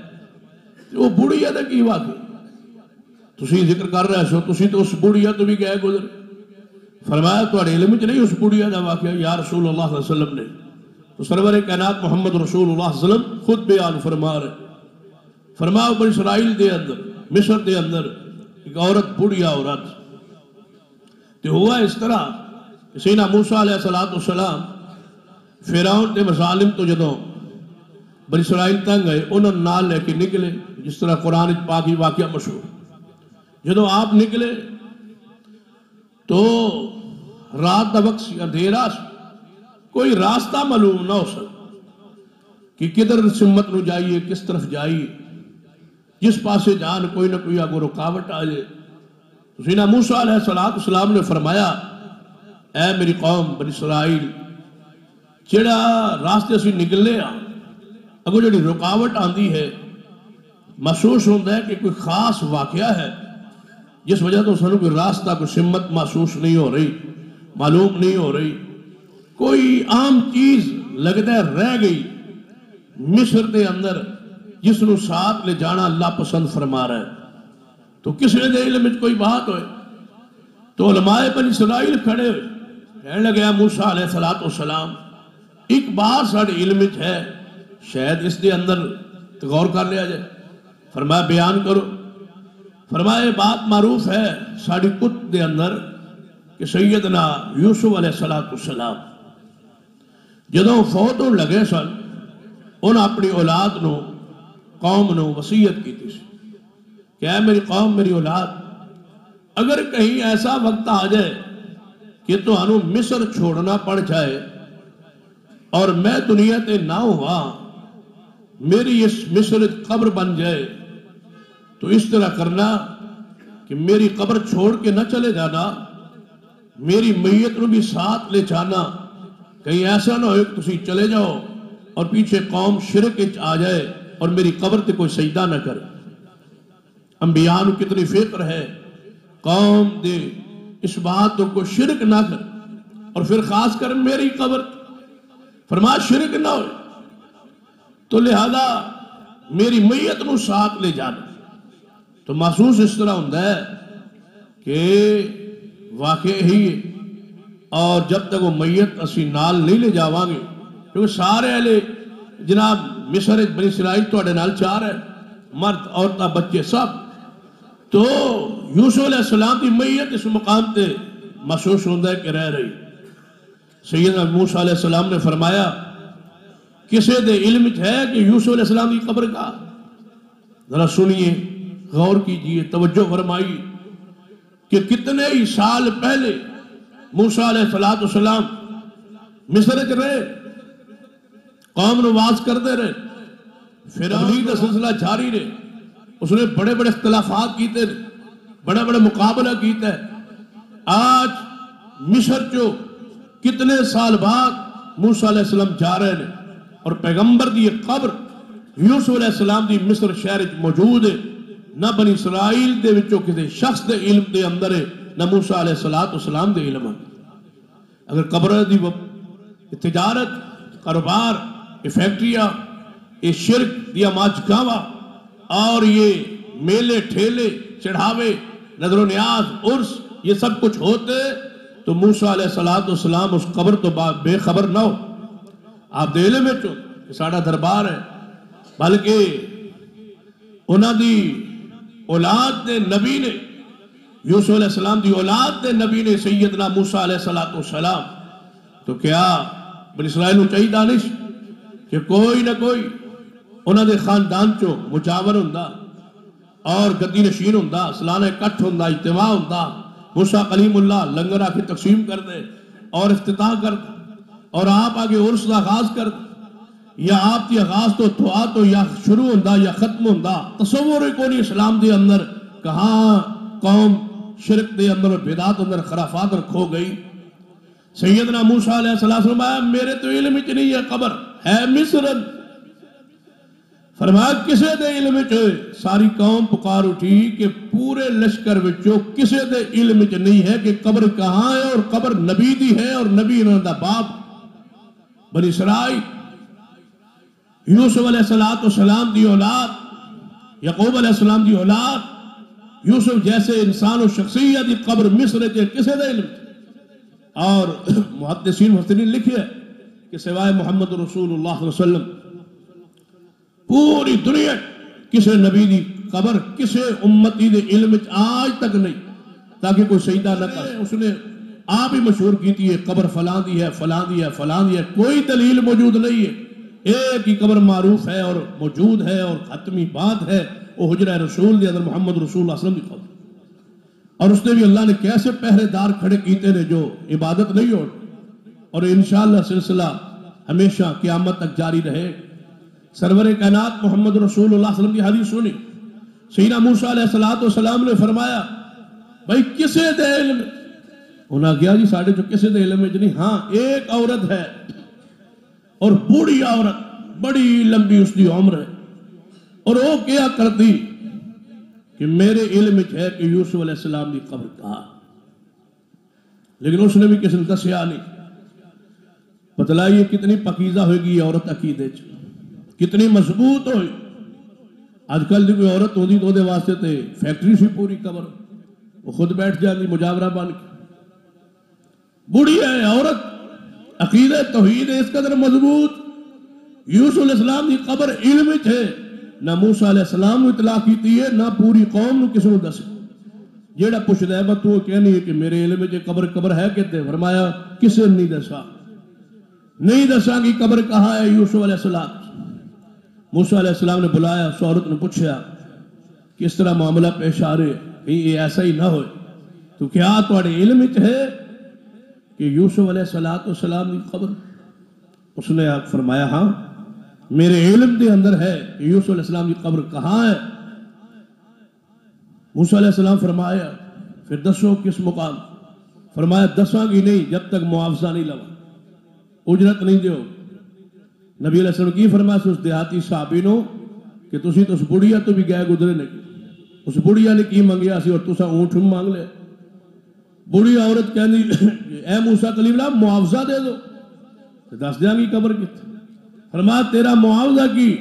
[SPEAKER 2] وہ بوڑھیا دا کی واقعہ تسی ذکر کر رہے سو تسی تو اس بوڑھیا تو بھی گئے گزر فرمایا تھوڑے علم وچ نہیں اس بوڑھیا دا واقعہ یا رسول اللہ صلی اللہ علیہ وسلم نے تو سرور کائنات محمد رسول اللہ صلی اللہ علیہ وسلم خود بیان فرما رہے فرمایا بنی اسرائیل دے اندر مصر دے اندر ایک عورت بوڑھیا عورت تو ہوا اس طرح کہ سیدنا موسیٰ علیہ السلام فرعون دے مظالم تو جدوں بنی اسرائیل تنگ گئے انہوں نے نال لے کے نکلے جس طرح قرآن پاک واقعہ مشہور جدوں آپ نکلے تو رات دا وقت سی اندھیرا سی کوئی راستہ معلوم نہ ہو سکتا کہ کدھر سمت نو جائیے کس طرف جائیے جس پاسے جان کوئی نہ کوئی آگو رکاوٹ آ جائے تو سیدنا موسیٰ علیہ السلام نے فرمایا اے میری قوم بنی اسرائیل جڑا راستے سے نکلے اگو جڑی رکاوٹ آندی ہے محسوس ہوتا ہے کہ کوئی خاص واقعہ ہے جس وجہ تو سنو کوئی راستہ کوئی سمت محسوس نہیں ہو رہی معلوم نہیں ہو رہی کوئی عام چیز لگتا ہے رہ گئی مصر دے اندر جس نو ساتھ لے جانا اللہ پسند فرما رہا ہے تو کس نے دے علم میں کوئی بات ہوئے تو علماء بنی اسرائیل کھڑے ہوئے کہنے لگے موسیٰ علیہ السلام ایک بات ساڑھے علم میں ہے شاید اس دے اندر غور کر لیا جائے فرمایا بیان کرو فرمایا بات معروف ہے ساڑھی کت دے اندر کہ سیدنا یوسف علیہ السلام جدوں فوت ہون لگے سن انہوں اپنی اولاد نو قوم نو وصیت کی تھی کہ اے میری قوم میری اولاد اگر کہیں ایسا وقت آ جائے کہ تو انہوں مصر چھوڑنا پڑ جائے اور میں دنیا تے نہ ہوا میری اس مصر قبر بن جائے تو اس طرح کرنا کہ میری قبر چھوڑ کے نہ چلے جانا میری میت نو بھی ساتھ لے جانا کہیں ایسا نہ ہو کہ تسی چلے جاؤ اور پیچھے قوم شرک آ جائے اور میری قبر تے کوئی سجدہ نہ کرے انبیاء نو کتنی فکر ہے قوم دے اس بات تو کوئی شرک نہ کر اور پھر خاص کر میری قبر فرمایا شرک نہ ہو تو لہذا میری میت نو ساتھ لے جانا تو محسوس اس طرح ہوتا ہے کہ واقع ہی اور جب تک وہ میت اسی نال نہیں لے جاواں گے کیونکہ سارے اہلے جناب مصر بنی اسرائیل تواڈے نال چار ہے مرد عورتاں بچے سب تو یوسف علیہ السلام کی میت اس مقام تے محسوس ہوتا ہے کہ رہ رہی سیدنا موسیٰ علیہ السلام نے فرمایا کسے دے علم ہے کہ یوسف علیہ السلام کی قبر کا ذرا سنیے غور کیجئے توجہ فرمائی کہ کتنے ہی سال پہلے موسیٰ علیہ السلام مصر کے رہے قوم نواز کرتے رہے فرعون کا سلسلہ جاری رہے اس نے بڑے بڑے اختلافات کیتے بڑے بڑے مقابلہ کیتے آج مصر جو کتنے سال بعد موسیٰ علیہ السلام جا رہے ہیں اور پیغمبر دی قبر یوسف علیہ السلام دی مصر شہر موجود ہے نہ بنی اسرائیل دے وچوں کسی شخص دے علم دے اندر ہے نہ موسیٰ علیہ السلام دے علم ہے اگر قبر دی تجارت کاروبار یہ فیکٹریاں یہ شرک دیا ماچکاوا اور یہ میلے ٹھیلے چڑھاوے نظر و نیاز عرس یہ سب کچھ ہوتے تو موسیٰ علیہ السلام اس قبر تو بے خبر نہ ہو آپ دے علم میں چو ساڑھا دربار ہے بلکہ انہاں دی اولاد دے نبی نے یوسف علیہ السلام دی اولاد دے نبی نے سیدنا موسیٰ علیہ السلام تو کیا بنی اسرائیل نو چاہیے دانش کہ کوئی نہ کوئی انہاں دے خاندان چو مجاور ہوندہ اور گدی نشین ہوندہ سلانہ کٹھ ہوندہ اجتماع ہوندہ موسیٰ کلیم اللہ لنگر آکے تقسیم کر دے اور افتتاح کر دے اور آپ آگے عرس دا آغاز کر دے یا آپ کی آغاز تو دعا تو یا شروع ہوندہ یا ختم ہوندہ تصور کونی اسلام دے اندر کہاں قوم شرک دے اندر اور بیدات اندر خرافات رکھو گئی سیدنا موسیٰ علیہ السلام میرے تو علم اچ نہیں ہے قبر ہے مصرن فرمایا کسے دے علم اچ ساری قوم پکار اٹھی کہ پورے لشکر وچوں کسے دے علم اچ نہیں ہے کہ قبر کہاں ہے اور قبر نبی دی ہے اور نبی انہوں دا باپ بنی اسرائیل یوسف علیہ السلام دی اولاد، یعقوب علیہ السلام دی اولاد، یوسف جیسے انسان و شخصیت دی قبر مصر کے کسے دے علم تھے. اور محدثین مفسرین لکھے کہ سوائے محمد رسول اللہ صلی اللہ علیہ وسلم پوری دنیا کسے نبی دی قبر کسے امتی دے علم آج تک نہیں، تاکہ کوئی سجدہ نہ کرے. اس نے آپ ہی مشہور کی تھی قبر فلاں دی ہے، فلاں دی ہے، فلاں دی ہے. کوئی دلیل موجود نہیں ہے، ایک ہی قبر معروف ہے اور موجود ہے اور حتمی بات ہے، وہ حجرہ رسول دے اندر محمد رسول اللہ صلی اللہ علیہ وسلم دی قبر. اور اس نے بھی اللہ نے کیسے پہرے دار کھڑے کیتے نے جو عبادت نہیں ہو. اور انشاءاللہ سلسلہ ہمیشہ قیامت تک جاری رہے. سرور کائنات محمد رسول اللہ صلی اللہ علیہ وسلم کی حدیث سنی. سیدنا موسیٰ علیہ السلام نے فرمایا بھائی کسے دے علم؟ انہاں کہا جی ساڑھے جو کسے دے علم نہیں. ہاں ایک عورت ہے اور بوڑھی عورت، بڑی لمبی اس دی عمر ہے، اور وہ کیا کرتی کہ میرے علم ہے کہ یوسف علیہ السلام دی قبر کہا، لیکن اس نے بھی کسی نے دسیا نہیں. بتلائیے کتنی پکیزہ ہوئے گی یہ عورت عقیدے چ، کتنی مضبوط ہوئی. آج کل دی کوئی عورت ہوندی تو دے واسطے تے فیکٹری سی پوری قبر، وہ خود بیٹھ جاندی مجاورہ بن کے. بوڑھی ہے عورت، عقیدہ توحید اس قدر مضبوط. یوسف علیہ السلام دی قبر علم ہے، نہ موسیٰ علیہ السلام نے اطلاع کیتی ہے نہ پوری قوم نے کسی نے دس. جیڑا پوچھتا ہے بس تو کہنی ہے کہ میرے علم میں قبر ہے کہتے. فرمایا کسے نہیں دسا، نہیں دسا کہ قبر کہاں ہے یوسف علیہ السلام. موسیٰ علیہ السلام نے بلایا، اس عورت نے پوچھا کہ اس طرح معاملہ پیش آ رہے کہیں یہ ایسا ہی نہ ہوئے، تو کیا تمہارے علم ہے کہ یوسف علیہ السلام کی قبر؟ اس نے فرمایا ہاں میرے علم دے اندر ہے کہ یوسف علیہ السلام کی قبر کہاں ہے. موسیٰ علیہ السلام فرمایا پھر دسو کس مقام؟ فرمایا دساں گی نہیں جب تک معاوضہ نہیں لوا، اجرت نہیں دیو. نبی علیہ السلام کی فرمایا اس دیہاتی صحابی نو کہ تسی تو اس بڑھیا تو بھی گئے گزرے نہیں، اس بڑھیا نے کی منگیا سی اور تسا اونٹ مانگ لے. بڑھی عورت کہنی اے موسیٰ کلیم اللہ معاوضہ دے دو. دس دیاں گی قبر کت. فرمایا تیرا معاوضہ کی؟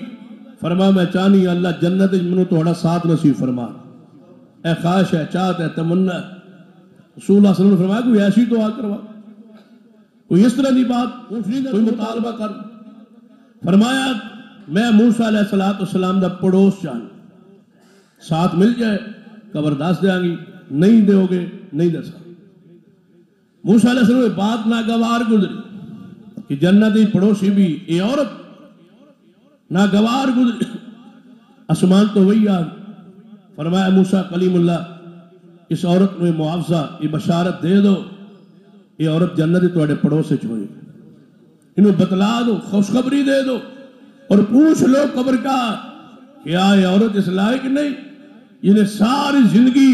[SPEAKER 2] فرمایا میں چاہنی اللہ جنت منو تھوڑا ساتھ نصیب فرما. اے خواہش ہے، چاہت ہے، تمنا ہے. رسول اللہ صلی اللہ علیہ وسلم نے فرمایا کوئی ایسی دعا کروا، کوئی اس طرح دی بات، کوئی مطالبہ کر. فرمایا میں موسیٰ علیہ السلام دا پڑوس چاہن، ساتھ مل جائے قبر دس دیاں گی، نہیں دیو گے نہیں دسا. موسیٰ علیہ السلام بات ناگوار گزری کہ جنتی پڑوسی بھی یہ عورت ناگوار گزری. آسمان تو وہی آ. فرمایا موسیٰ کلیم اللہ اس عورت میں معاوضہ یہ بشارت دے دو، یہ عورت جنتی تواڈے پڑوس وچ ہوئی، انہوں بتلا دو، خوشخبری دے دو اور پوچھ لو قبر کا کیا یہ عورت اس لائق نہیں جنہیں ساری زندگی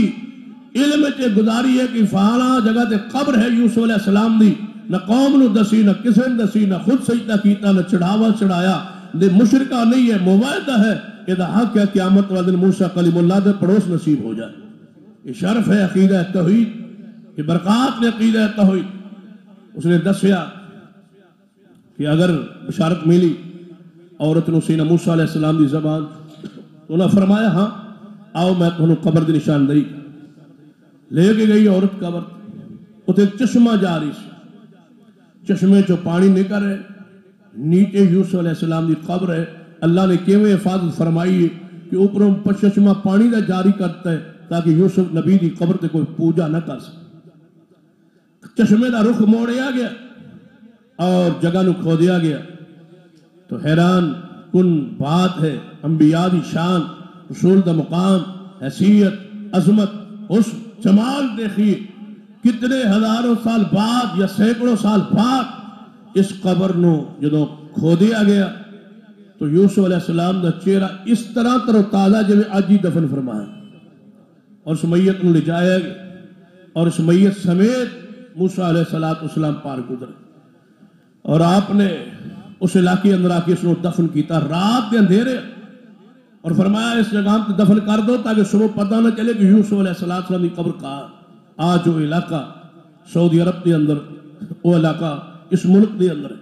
[SPEAKER 2] علم چے گزاری ہے کہ فلاں جگہ تے قبر ہے یوسف علیہ السلام دی، نہ قوم نو دسی نہ کسے نے دسی، نہ خود سجدہ کیتا نہ چڑھاوا چڑھایا. دے مشرکہ نہیں ہے، موعدہ ہے. یہ حق ہے قیامت والے دن موسیٰ کلیم اللہ دے پڑوس نصیب ہو جائے. یہ شرف ہے عقیدہ توحید، یہ برکات نے عقیدہ توحید. اس نے دسیا کہ اگر بشارت ملی عورت نو سینہ موسیٰ علیہ السلام دی زبان، تو انہوں نے فرمایا ہاں آؤ میں تمہیں قبر دی نشاندہی. لے کے گئی عورت قبر، اتنے چشمہ جاری سی، چشمے چو پانی نکل رہے، نیچے یوسف علیہ السلام دی قبر ہے. اللہ نے کیویں حفاظت فرمائی ہے کہ اوپروں چشمہ پانی دا جاری کرتا ہے تاکہ یوسف نبی دی قبر تے کوئی پوجا نہ کر سکے. چشمے دا رخ موڑیا گیا اور جگہ نو کھو دیا گیا. تو حیران کن بات ہے، انبیاء دی شان، رسول دا مقام، حیثیت، عظمت، اس جمال دیکھیے. کتنے ہزاروں سال بعد یا سینکڑوں سال بعد اس قبر نو جدوں کھو دیا گیا تو یوسف علیہ السلام دا چہرہ اس طرح تر و تازہ جویں اج ہی دفن فرمایا. اور اس میت نو لے جایا گیا اور اس میت سمیت موسیٰ علیہ السلام پار گزرے. اور آپ نے اس علاقے اندر آ کے اس نے دفن کیتا رات کے اندھیرے، اور فرمایا اس جگہ پہ دفن کر دو تاکہ صبح پتہ نہ چلے کہ یوسف علیہ السلام کی قبر کہاں. آج وہ علاقہ سعودی عرب کے اندر، وہ علاقہ اس ملک کے اندر ہے.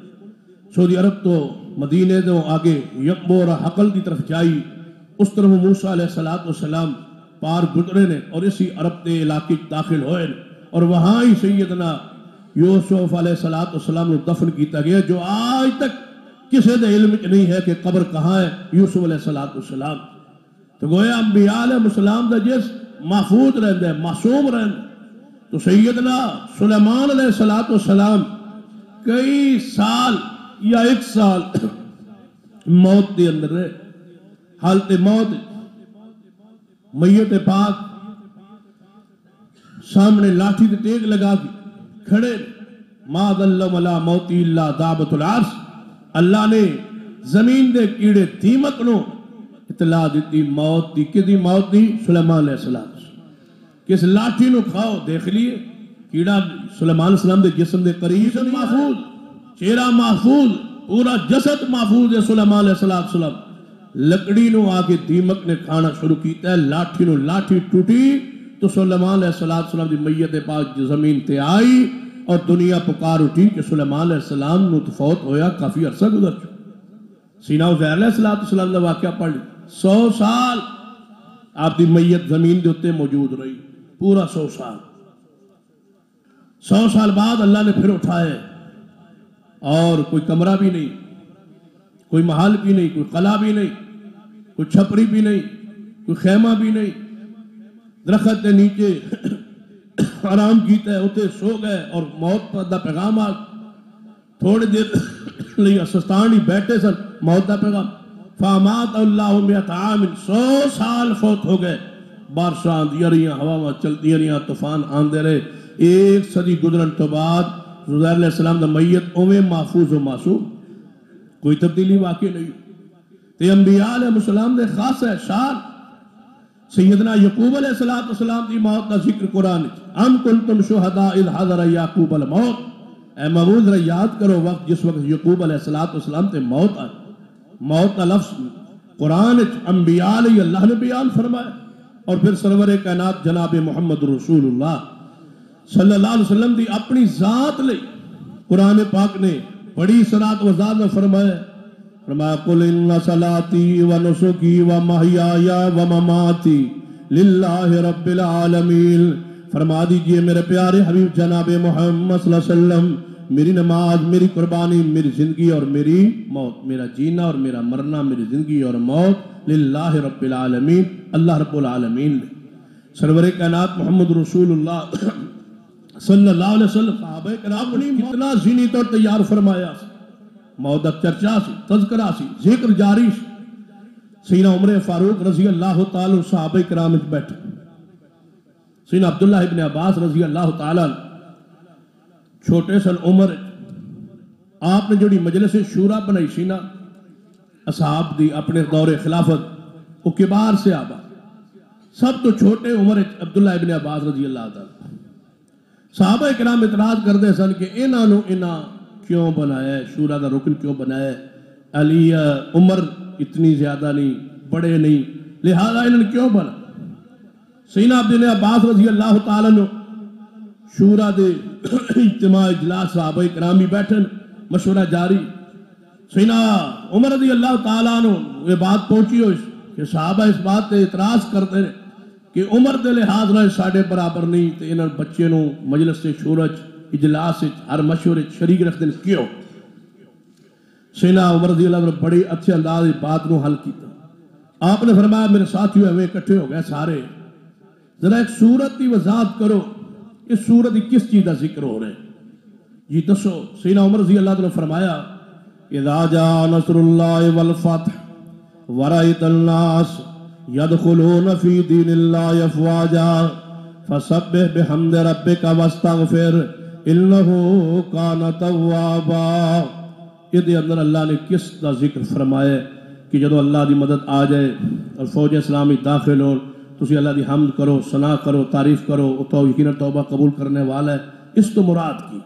[SPEAKER 2] سعودی عرب تو مدینے تو آگے یقبو اور حقل کی طرف جائی، اس طرف موسیٰ علیہ السلام پار گزرے نے اور اسی عرب کے علاقے داخل ہوئے نے، اور وہاں ہی سیدنا یوسف علیہ السلام نے دفن کیتا گیا، جو آج تک کسی دے علم نہیں ہے کہ قبر کہاں ہے یوسف علیہ السلام۔ تو گویا انبیاء علیہ السلام دا جس محفوظ رہندے ہیں، معصوم رہندے، تو سیدنا سلیمان علیہ السلام کئی سال یا 1 سال موت دے اندر رہے، حالت موت، میت پاک سامنے لاٹھی تے ٹیک لگا کے کھڑے، ما ظل ولا موتی الا دابت العرش، اللہ نے زمین دے کیڑے دیمک نو اطلاع دیتی موت دی، کدی موت دی؟ سلیمان علیہ السلام، کس لاٹھی نو کھاؤ دیکھ لیے کیڑا سلیمان علیہ السلام دے جسم دے قریب محفوظ، چہرہ محفوظ، پورا جسد محفوظ ہے سلیمان علیہ السلام، لکڑی نو آگے دیمک نے کھانا شروع کیتا ہے، لاٹھی ٹوٹی تو سلیمان علیہ السلام دی میت پاک زمین تے آئی اور دنیا پکار اٹھی کہ سلیمان علیہ السلام نو فوت ہویا کافی عرصہ گزر چکا۔ سینہ عزیر علیہ السلام دا واقعہ پڑھ لی، 100 سال آپ دی میت زمین دے اتے موجود رہی، پورا 100 سال۔ 100 سال بعد اللہ نے پھر اٹھائے، اور کوئی کمرہ بھی نہیں، کوئی محل بھی نہیں، کوئی قلعہ بھی نہیں، کوئی چھپری بھی نہیں، کوئی خیمہ بھی نہیں، درخت کے نیچے آرام کیتا ہے، اتے سو گئے اور موت دا پیغام آ تھوڑے دیر لئی اسستان ہی بیٹھے سن، موت دا پیغام، فامات اللہ 100 عام، 100 سال فوت ہو گئے، بارشاں آندیاں رہیاں، ہواواں چلدیاں رہیاں، طوفان آندے رہے، 1 صدی گزرن تو بعد عزیر علیہ السلام دا میت اویں محفوظ و معصوم، کوئی تبدیلی واقع نہیں۔ تے انبیاء علیہ السلام دے خاص ہے شان، سیدنا یعقوب علیہ السلام دی موت کا ذکر قرآن، ام کنتم شہداء اذ حضر یعقوب الموت، اے محمود ذرا یاد کرو وقت جس وقت یعقوب علیہ السلام تے موت آئی، موت کا لفظ قرآن انبیاء علیہ اللہ نے بیان فرمایا، اور پھر سرور کائنات جناب محمد رسول اللہ صلی اللہ علیہ وسلم دی اپنی ذات لئی قرآن پاک نے بڑی صلاۃ و ذات میں فرمایا، قل ان صلاتی و نسکی و محیای و مماتی للہ رب العالمین، فرما دیجئے میرے پیارے حبیب جناب محمد صلی اللہ علیہ وسلم، میری نماز، میری قربانی، میری زندگی اور میری موت، میرا جینا اور میرا مرنا، میری زندگی اور موت للہ رب العالمین، اللہ رب العالمین نے۔ سرور کائنات محمد رسول اللہ صلی اللہ علیہ وسلم صحابہ کرام نے کتنا زینی طور تیار فرمایا، موت چرچا سی، تذکرہ سی، ذکر جاری سی۔ سیدنا عمر فاروق رضی اللہ تعالی صحابہ کرام وچ بیٹھے، سیدنا عبداللہ ابن عباس رضی اللہ تعالی چھوٹے سن عمر، آپ نے جوڑی مجلس شورا بنائی سی نا اصحاب دی اپنے دور خلافت، وہ کبار سے آبا، سب تو چھوٹے عمر عبداللہ ابن عباس رضی اللہ تعالی، صحابہ کرام اعتراض کردے سن کہ انہاں کیوں بنایا ہے، شورا دا رکن کیوں بنایا ہے، علی عمر اتنی زیادہ نہیں، بڑے نہیں، لہذا انہوں نے کیوں بنا؟ سیدنا عبداللہ عباس رضی اللہ تعالیٰ نے شورا دے اجتماع اجلاس صحابہ کرام بھی بیٹھن، مشورہ جاری، سیدنا عمر رضی اللہ تعالیٰ نے یہ بات پہنچی ہوئی کہ صحابہ اس بات تے اعتراض کرتے ہیں کہ عمر دے لحاظ نہ ساڑھے برابر نہیں، تے انہوں بچے نو مجلس سے شورج اجلاس ہر مشورے شریک رکھ دیں کیوں؟ سیدنا عمر رضی اللہ عنہ بڑی اچھے انداز بات نو حل کیتا، آپ نے فرمایا میرے ساتھیوں ہمیں اکٹھے ہو گئے سارے، ذرا ایک سورت کی وضاحت کرو، اس سورت کی کس چیز کا ذکر ہو رہا ہے؟ جی دسو۔ سیدنا عمر رضی اللہ عنہ فرمایا اذا جاء نصر اللہ والفتح ورأیت الناس يدخلون في دین اللہ افواجا فسبح بحمد ربک واستغفر انہو کان توابا۔ یہ دے اندر اللہ نے کس کا ذکر فرمایا کہ جدو اللہ دی مدد آ جائے اور فوج اسلامی داخل ہو، تسی اللہ دی حمد کرو، ثنا کرو، تعریف کرو، تو یقیناً توبہ قبول کرنے والا ہے۔ اس تو مراد کی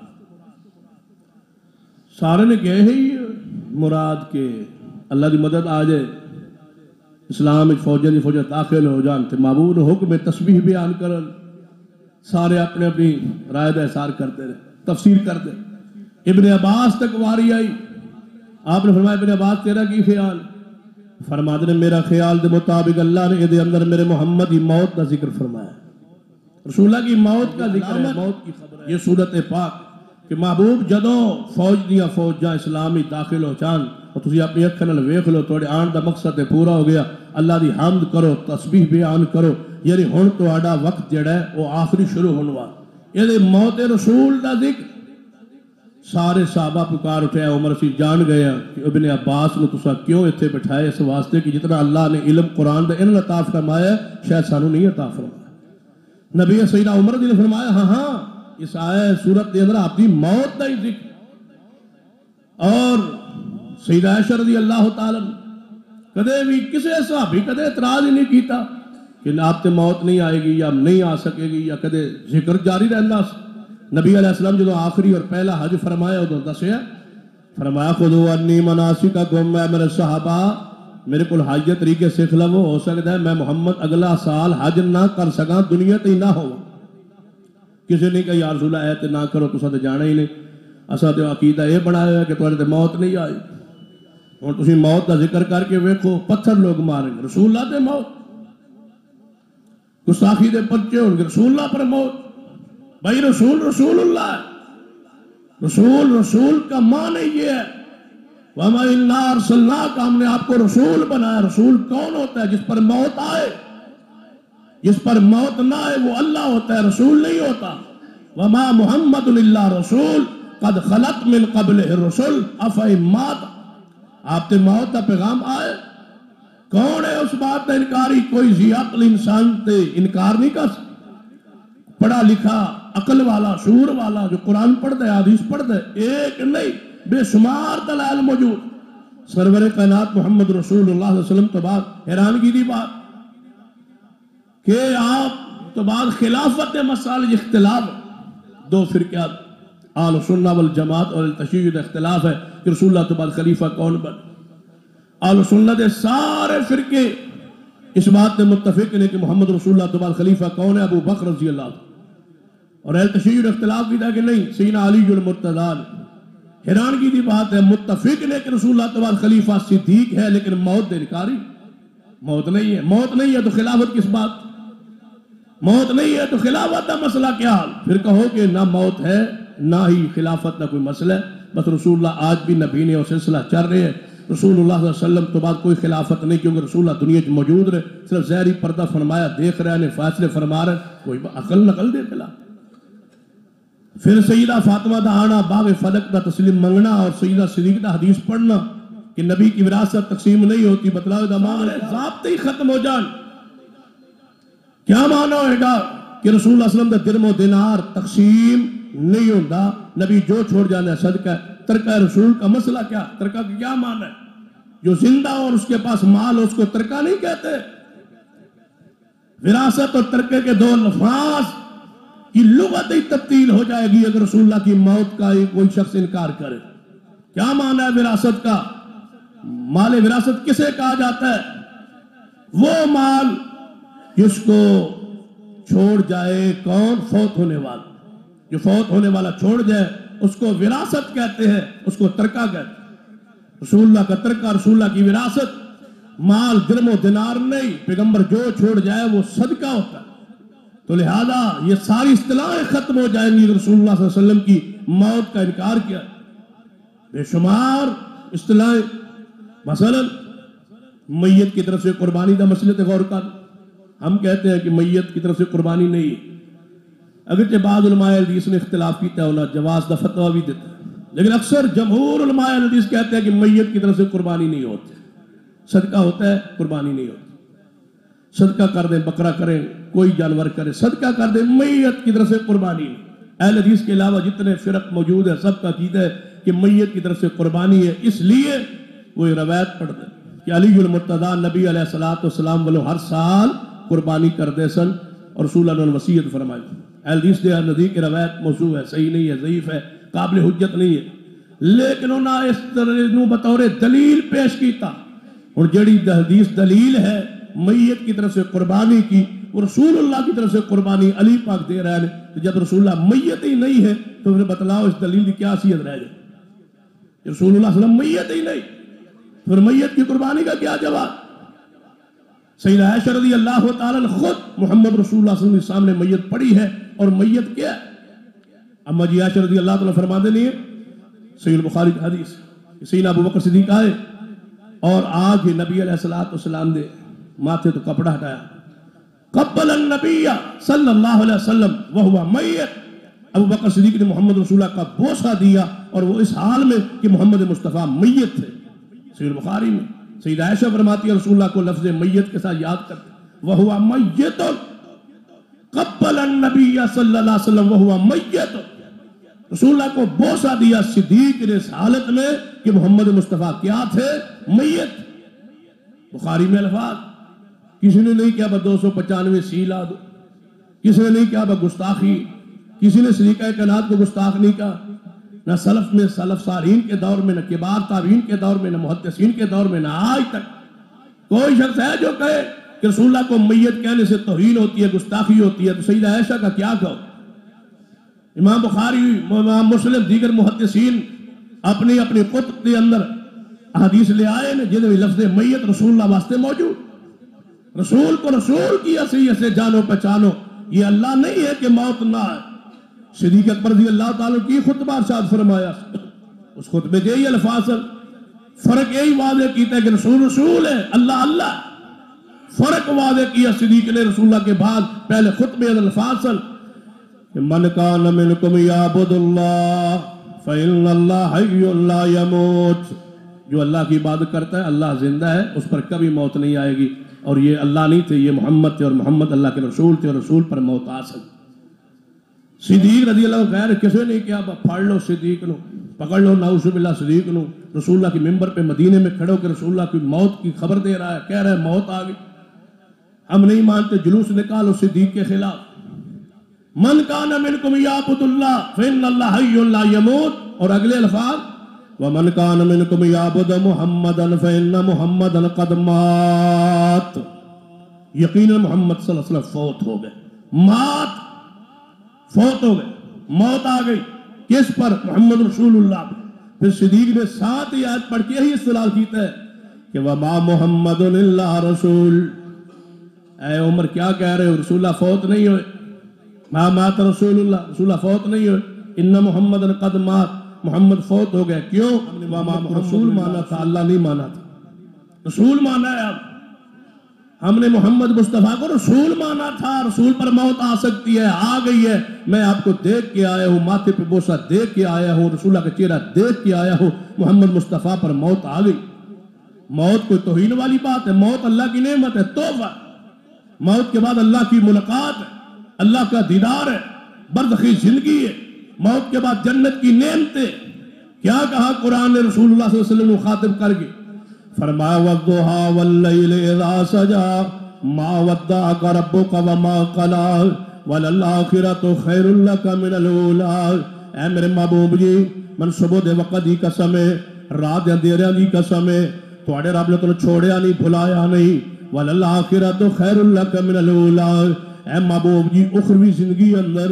[SPEAKER 2] سارے نے کہے ہی مراد کے اللہ دی مدد آ جائے، اسلام فوجیں داخل ہو جان، تے معبود حکم تسبیح بیان کرن، سارے اپنے اپنی رائے دا احسار کرتے رہے، تفسیر کرتے۔ ابن عباس تک واری آئی آپ نے فرمایا ابن عباس تیرا کی خیال؟ فرماتے نے میرا خیال دے مطابق اللہ نے دے اندر میرے محمد کی موت کا ذکر فرمایا، رسول اللہ کی موت کا ذکر ہے، موت کی خبر ہے۔ یہ صورت پاک کہ محبوب جدوں فوج دیاں فوجاں اسلامی داخل ہو چان اور تسی اپنی اکھاں نال ویکھ لو تواڈے آن دا مقصد پورا ہو گیا، اللہ دی حمد کرو، تسبیح بیان کرو، یعنی ہن تہاڈا وقت جڑا ہے وہ آخری شروع ہونے والا۔ یہ موت رسول دا ذکر سارے صحابہ پکار اٹھے، عمر سی جان گئے کہ ابن عباس نے تسا کیوں اتنے بٹھائے؟ اس واسطے کہ جتنا اللہ نے علم قرآن دا ان عطا فرمایا ہے شاید سانو نہیں عطا فرمایا۔ نبی سیدنا عمر نے فرمایا ہاں اس آئے سورت دے اندر آپ دی موت دا ہی ذکر، اور سیدہ عائشہ رضی اللہ تعالیٰ کدے بھی کسے صحابی کدے اعتراض ہی نہیں کیتا کہ آپ تے موت نہیں آئے گی یا نہیں آ سکے گی یا کدے ذکر جاری رہنا۔ نبی علیہ السلام جدو آخری اور پہلا حج فرمایا ادو دسیا، فرمایا خذو انی مناسککم، میں میرے صحابہ میرے کو حج طریقے سکھ لو، ہو سکتا ہے میں محمد اگلا سال حج نہ کر سکا، دنیا تے نہ ہو۔ کسی نے کہا یا رسول اللہ اے نہ کرو، تسا تے جانا ہی نہیں، اساں تے عقیدہ یہ بنایا ہے کہ تواڈے تے موت نہیں آئی۔ ہن تسی موت کا ذکر کر کے ویکھو، پتھر لوگ ماریں گے، رسول اللہ تے موت، گستاخی دے پرچے ہون گے، رسول اللہ پر موت۔ بھائی رسول رسول اللہ ہے، رسول کا معنی یہ ہے وَمَا إِنَّا أَرْسَلْنَاكَ، ہم نے آپ کو رسول بنایا۔ رسول کون ہوتا ہے؟ جس پر موت آئے، جس پر موت نہ آئے وہ اللہ ہوتا ہے، رسول نہیں ہوتا۔ وَمَا مُحَمَّدٌ إِلَّا رَسُولٌ قَدْ خَلَتْ مِنْ قَبْلِهِ الرُّسُلُ أَفَإِن مَاتَ، آپ تے موت کا پیغام آئے، کون ہے اس بات کا انکاری؟ کوئی ذی عقل انسان تے انکار نہیں کر سکتا، پڑھا لکھا عقل والا شعور والا جو قرآن پڑھتا ہے حدیث پڑھتا ہے، ایک نہیں بے شمار دلائل موجود۔ سرور کائنات محمد رسول اللہ صلی اللہ علیہ وسلم تو بعد حیرانگی دی بات کہ آپ تو بعد خلافت مسائل اختلاف، دو فرقات اہل سنہ والجماعت اور تشیع اختلاف ہے کہ رسول اللہ تو بعد خلیفہ کون بن۔ اہل سنہ دے سارے فرقے اس بات میں متفق ہیں کہ محمد رسول اللہ تو بعد خلیفہ کون ہے؟ ابو بکر رضی اللہ عنہ۔ اور اہل تشیع اختلاف کی تھا کہ نہیں، سیدنا علی المرتضیٰ۔ حیرانگی دی بات ہے، متفق نے کہ رسول اللہ تو بعد خلیفہ صدیق ہے، لیکن موت دے انکاری، موت نہیں ہے۔ موت نہیں ہے تو خلافت کس بات؟ موت نہیں ہے تو خلافت کا مسئلہ کیا حال؟ پھر کہو کہ نہ موت ہے نہ ہی خلافت کا کوئی مسئلہ ہے، بس رسول اللہ آج بھی نبی نے اور سلسلہ چل رہے ہیں۔ رسول اللہ صلی اللہ علیہ وسلم تو بعد کوئی خلافت نہیں، کیونکہ رسول اللہ دنیا میں موجود رہے، صرف ظاہری پردہ فرمایا، دیکھ رہے ہیں، فیصلے فرما رہے ہیں، کوئی عقل نقل دے خلاف۔ پھر سیدہ فاطمہ دا آنا، باب فلک دا تسلیم منگنا اور سیدہ صدیق دا حدیث پڑھنا کہ نبی کی وراثت تقسیم نہیں ہوتی، بتلاؤ دا معنی ضابطے ہی ختم ہو جان۔ کیا معنی ہوئے گا کہ رسول اللہ صلی اللہ علیہ وسلم دا درم و دینار تقسیم نہیں ہوتا، نبی جو چھوڑ جانا ہے صدقہ ہے۔ ترکہ رسول کا مسئلہ کیا؟ ترکہ کا کیا معنی ہے؟ جو زندہ اور اس کے پاس مال اس کو ترکہ نہیں کہتے۔ وراثت اور ترکے کے دو لفظ کی لغت ہی تبدیل ہو جائے گی اگر رسول اللہ کی موت کا کوئی شخص انکار کرے۔ کیا معنی ہے وراثت کا؟ مال وراثت کسے کہا جاتا ہے؟ وہ مال جس کو چھوڑ جائے کون؟ فوت ہونے والا، جو فوت ہونے والا چھوڑ جائے اس کو وراثت کہتے ہیں، اس کو ترکہ کہتے ہیں۔ رسول اللہ کا ترکہ، رسول اللہ کی وراثت مال درم و دینار نہیں، پیغمبر جو چھوڑ جائے وہ صدقہ ہوتا ہے۔ تو لہذا یہ ساری اصطلاحیں ختم ہو جائیں گی رسول اللہ صلی اللہ علیہ وسلم کی موت کا انکار کیا۔ بے شمار اصطلاحیں، مثلا میت کی طرف سے قربانی دا مسئلہ غور کر، ہم کہتے ہیں کہ میت کی طرف سے قربانی نہیں ہے، اگرچہ بعض علماء حدیث نے اختلاف کیتا ہے، انہوں نے جواز دا فتویٰ بھی دیتا ہے، لیکن اکثر جمہور علماء حدیث کہتے ہیں کہ میت کی طرف سے قربانی نہیں ہوتی، صدقہ ہوتا ہے، قربانی نہیں ہوتی۔ صدقہ کر دیں، بکرا کریں، کوئی جانور کرے، صدقہ کر دیں، میت کی طرف سے قربانی نہیں۔ اہل حدیث کے علاوہ جتنے فرق موجود ہیں سب کا عقیدہ ہے کہ میت کی طرف سے قربانی ہے، اس لیے وہ روایت پڑھ دیں کہ علی المرتضیٰ نبی علیہ السلام والوں ہر سال قربانی کر دے سن اور رسول اللہ نے وصیت فرمائی۔ اہل حدیث دے نزدیک کی روایت موضوع ہے، صحیح نہیں ہے، ضعیف ہے، قابل حجت نہیں ہے، لیکن انہوں نے اس طرح بطور دلیل پیش کیتا۔ اور جڑی حدیث دلیل ہے میت کی طرف سے قربانی کی، وہ رسول اللہ کی طرف سے قربانی علی پاک دے رہے ہیں، تو جب رسول اللہ میت ہی نہیں ہے تو پھر بتلاؤ اس دلیل کی کیا حیثیت رہ جائے؟ رسول اللہ صلی اللہ علیہ وسلم میت ہی نہیں، پھر میت کی قربانی کا کیا جواب؟ سیدہ عائشہ رضی اللہ تعالیٰ عنہ خود محمد رسول اللہ صلی اللہ علیہ وسلم کے سامنے میت پڑی ہے، اور میت کیا ہے؟ اما جی عائشہ رضی اللہ تعالیٰ فرماتے نہیں ہے، صحیح البخاری کی حدیث، سیدنا ابو بکر صدیق آئے اور آج نبی علیہ السلام نے ماتھے تو کپڑا ہٹایا، قبل النبی صلی اللہ علیہ وسلم وہو میت، ابو بکر صدیق نے محمد رسول اللہ کا بوسہ دیا اور وہ اس حال میں کہ محمد مصطفیٰ میت تھے۔ صحیح البخاری میں سیدہ عائشہ فرماتی ہے رسول اللہ کو لفظ میت کے ساتھ یاد کرتے، وہو میت قبل النبی صلی اللہ علیہ وسلم وہو میت، رسول اللہ کو بوسہ دیا صدیق نے اس حالت میں کہ محمد مصطفیٰ کیا تھے؟ میت۔ بخاری میں الفاظ، کسی نے نہیں کیا 295 سیلا دو، کسی نے نہیں کیا گستاخی، کسی نے صدیقہ کائنات کو گستاخ نہیں کہا، نہ سلف میں، سلف صالحین کے دور میں، نہ کبار تابعین کے دور میں، نہ محدثین کے دور میں، نہ آج تک کوئی شخص ہے جو کہے کہ رسول اللہ کو میت کہنے سے توہین ہوتی ہے، گستاخی ہوتی ہے۔ تو سیدہ عائشہ کا کیا کہو؟ امام بخاری، امام مسلم، دیگر محدثین اپنی اپنی کتب کے اندر حدیث لے آئے ہیں جن میں لفظ میت رسول اللہ واسطے موجود۔ رسول کو رسول کی حیثیت سے جانو پہچانو، یہ اللہ نہیں ہے کہ موت نہ آئے۔ صدیق اکبر رضی اللہ تعالیٰ کی خطبہ ارشاد فرمایا، اس خطبے کے یہی الفاظ، فرق یہی واضح کیتا ہے کہ رسول رسول ہے، اللہ اللہ۔ فرق واضح کیا صدیق نے رسول اللہ کے بعد پہلے خطبے الفاظ، من کان منکم یعبد اللہ فإن اللہ حی لا یموت، جو اللہ کی عبادت کرتا ہے اللہ زندہ ہے، اس پر کبھی موت نہیں آئے گی۔ اور یہ اللہ نہیں تھے، یہ محمد تھے، اور محمد اللہ کے رسول تھے، اور رسول پر موت آ سکتی۔ صدیق رضی اللہ عنہ غیر کسے نہیں کیا پھاڑ لو صدیق نو، پکڑ لو نعوذ باللہ صدیق نو، رسول اللہ کی ممبر پہ مدینے میں کھڑے ہو کے رسول اللہ کی موت کی خبر دے رہا ہے، کہہ رہا ہے موت آ گئی۔ ہم نہیں مانتے، جلوس نکالو صدیق کے خلاف۔ من کان منکم یعبد اللہ فإن اللہ حی لا یموت، اور اگلے الفاظ ومن کان منکم یعبد محمدا فإن محمدا قد مات، یقینا محمد صلی اللہ علیہ وسلم فوت ہو گئے، مات، فوت ہو گئے، موت آ گئی۔ کس پر؟ محمد رسول اللہ پر۔ پھر صدیق نے ساتھ ہی آیت پڑھ کے ہی استدلال کیتا ہے کہ وما محمد الا رسول، اے عمر کیا کہہ رہے ہو؟ رسول اللہ فوت نہیں ہوئے، ما مات رسول اللہ، رسول اللہ فوت نہیں ہوئے، ان محمد قد مات، محمد فوت ہو گئے۔ کیوں؟ رسول مانا تھا، اللہ نہیں مانا تھا، رسول مانا ہے۔ اب ہم نے محمد مصطفیٰ کو رسول مانا تھا، رسول پر موت آ سکتی ہے، آ گئی ہے۔ میں آپ کو دیکھ کے آیا ہوں، ماتھے پہ بوسہ دیکھ کے آیا ہوں، رسول اللہ کا چہرہ دیکھ کے آیا ہوں، محمد مصطفیٰ پر موت آ گئی۔ موت کوئی توہین والی بات ہے؟ موت اللہ کی نعمت ہے، تحفہ۔ موت کے بعد اللہ کی ملاقات ہے، اللہ کا دیدار ہے، برزخی زندگی ہے، موت کے بعد جنت کی نعمتیں۔ کیا کہا قرآن نے رسول اللہ صلی اللہ علیہ وسلم کو خاطب کر کے؟ فرمایا وَالضُّحَىٰ وَاللَّيْلِ إِذَا سَجَىٰ مَا وَدَّعَكَ رَبُّكَ وَمَا قَلَىٰ وَلَلْآخِرَةُ خَيْرٌ لَكَ مِنَ الْأُولَىٰ۔ اے میرے محبوب جی، من صبح دے وقت دی قسم ہے، رات دے اندھیریاں دی قسم ہے، تواڈے رب نے تانوں چھوڑیا نہیں، بھلایا نہیں۔ وَلَلْآخِرَةُ خَيْرٌ لَكَ مِنَ الْأُولَىٰ، اے محبوب جی اخروی زندگی اندر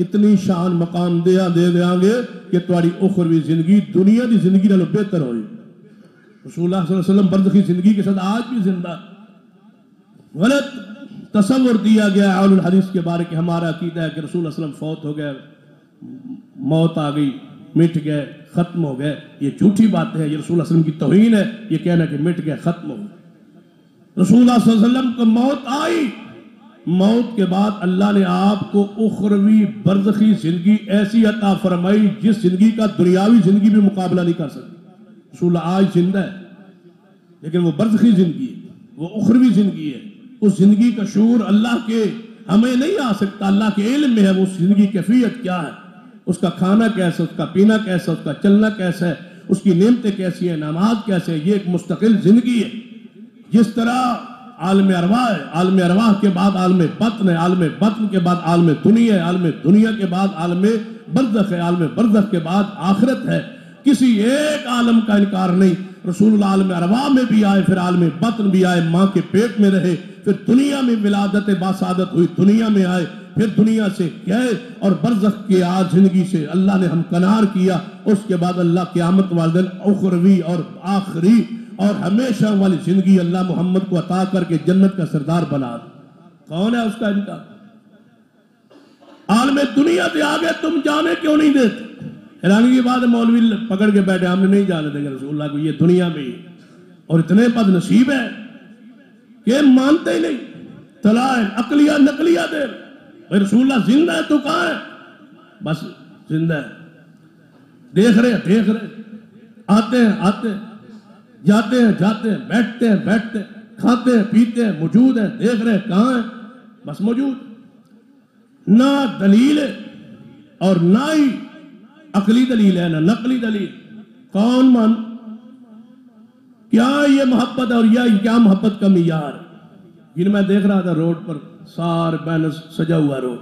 [SPEAKER 2] اتنی شان مقام دے دیاں گے کہ تواڈی اخروی زندگی دنیا دی زندگی نالوں بہتر ہوئی۔ رسول اللہ صلی اللہ علیہ وسلم برزخی زندگی کے ساتھ آج بھی زندہ۔ غلط تصور دیا گیا ہے اہل الحدیث کے بارے کہ ہمارا عقیدہ ہے کہ رسول اللہ علیہ وسلم فوت ہو گئے، موت آ گئی، مٹ گئے، ختم ہو گئے۔ یہ جھوٹی بات ہے، یہ رسول اللہ علیہ وسلم کی توہین ہے، یہ کہنا کہ مٹ گئے، ختم ہو گئے۔ رسول اللہ صلی اللہ علیہ وسلم کو موت آئی، موت کے بعد اللہ نے آپ کو اخروی برزخی زندگی ایسی عطا فرمائی جس زندگی کا دنیاوی زندگی بھی مقابلہ نہیں کر سکتی۔ رسول اللہ آج زندہ ہے، لیکن وہ برزخی زندگی ہے، وہ اخروی زندگی ہے۔ اس زندگی کا شعور اللہ کے ہمیں نہیں آ سکتا، اللہ کے علم میں ہے وہ زندگی کیفیت کیا ہے، اس کا کھانا کیسا، اس کا پینا کیسا، اس کا چلنا کیسا ہے، اس کی نعمتیں کیسی ہیں، نماز کیسے ہے۔ یہ ایک مستقل زندگی ہے۔ جس طرح عالم ارواح ہے، عالم ارواح کے بعد عالم بطن ہے، عالم بطن کے بعد عالم دنیا ہے، عالم دنیا کے بعد عالم برزخ ہے، عالم برزخ کے بعد آخرت ہے۔ کسی ایک عالم کا انکار نہیں۔ رسول اللہ عالم ارواح میں بھی آئے، پھر عالم بطن بھی آئے، ماں کے پیٹ میں رہے، پھر دنیا میں ولادت باسعادت ہوئی، دنیا میں آئے، پھر دنیا سے گئے اور برزخ کے آج زندگی سے اللہ نے ہمکنار کیا. اس کے بعد اللہ قیامت والے دن اخروی اور آخری اور ہمیشہ والی زندگی اللہ محمد کو عطا کر کے جنت کا سردار بنا. کون ہے اس کا انکار؟ عالم دنیا سے آگے تم جانے کیوں نہیں دیتے؟ حیرانی کی بات ہے، مولوی پکڑ کے بیٹھے ہم نے نہیں جانے دیں گے رسول اللہ کو، یہ دنیا میں ہی. اور اتنے بد نصیب ہے کہ مانتے ہی نہیں. تلائن عقلیہ نقلیہ دے بھائی رسول اللہ زندہ ہے تو کہاں ہے؟ بس زندہ ہے، دیکھ رہے آتے ہیں جاتے ہیں بیٹھتے ہیں کھاتے ہیں پیتے ہیں، موجود ہیں، دیکھ رہے کہاں ہیں؟ بس موجود. نہ دلیل ہے اور نہ ہی عقلی دلیل ہے نہ نقلی دلیل. کون مان کیا یہ محبت ہے اور یہ کیا محبت کا معیار؟ جن میں دیکھ رہا تھا روڈ پر سارے بینرز سجا ہوا روڈ،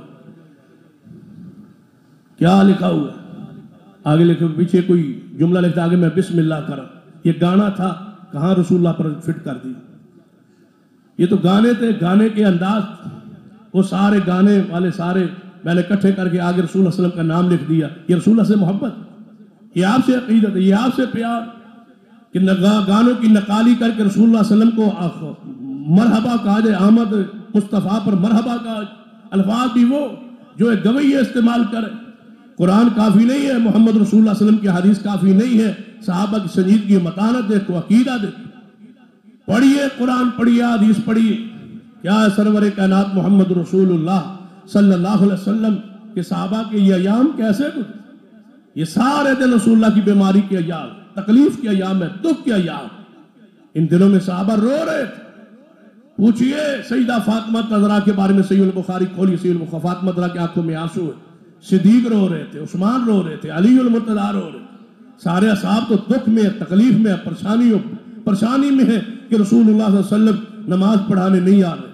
[SPEAKER 2] کیا لکھا ہوا ہے؟ آگے لکھا پیچھے کوئی جملہ لکھتا آگے میں بسم اللہ کرا. یہ گانا تھا، کہاں رسول اللہ پر فٹ کر دی. یہ تو گانے تھے، گانے کے انداز، وہ سارے گانے والے سارے میں نے اکٹھے کر کے آگے رسول اللہ صلی اللہ علیہ وسلم کا نام لکھ دیا. یہ رسول اللہ سے محبت، یہ آپ سے عقیدت ہے، یہ آپ سے پیار کہ گانوں کی نقالی کر کے رسول اللہ صلی اللہ علیہ وسلم کو مرحبا کہا جائے. آمد مصطفیٰ پر مرحبا کا الفاظ بھی وہ جو ایک گویہ استعمال کرے. قرآن کافی نہیں ہے، محمد رسول اللہ صلی اللہ علیہ وسلم کی حدیث کافی نہیں ہے، صحابہ کی سنجیدگی متانت دیکھو، عقیدہ دیکھو. پڑھیے قرآن، پڑھیے حدیث پڑھیے. کیا ہے سرور کائنات محمد رسول اللہ صلی اللہ علیہ وسلم کے صحابہ کے یہ ایام کیسے گزرے؟ یہ سارے دن رسول اللہ کی بیماری کے ایام، تکلیف کے ایام ہے، دکھ کے ایام. ان دنوں میں صحابہ رو رہے تھے. پوچھئے سیدہ فاطمہ تزرا کے بارے میں، صحیح البخاری کھولیے، صحیح البخاری، فاطمہ تزرا کی آنکھوں میں آنسو ہے. صدیق رو رہے تھے، عثمان رو رہے تھے، علی المرتضیٰ رو رہے تھے. سارے اصحاب تو دکھ میں، تکلیف میں، پریشانی میں ہے کہ رسول اللہ صلی اللہ علیہ وسلم نماز پڑھانے نہیں آ رہے.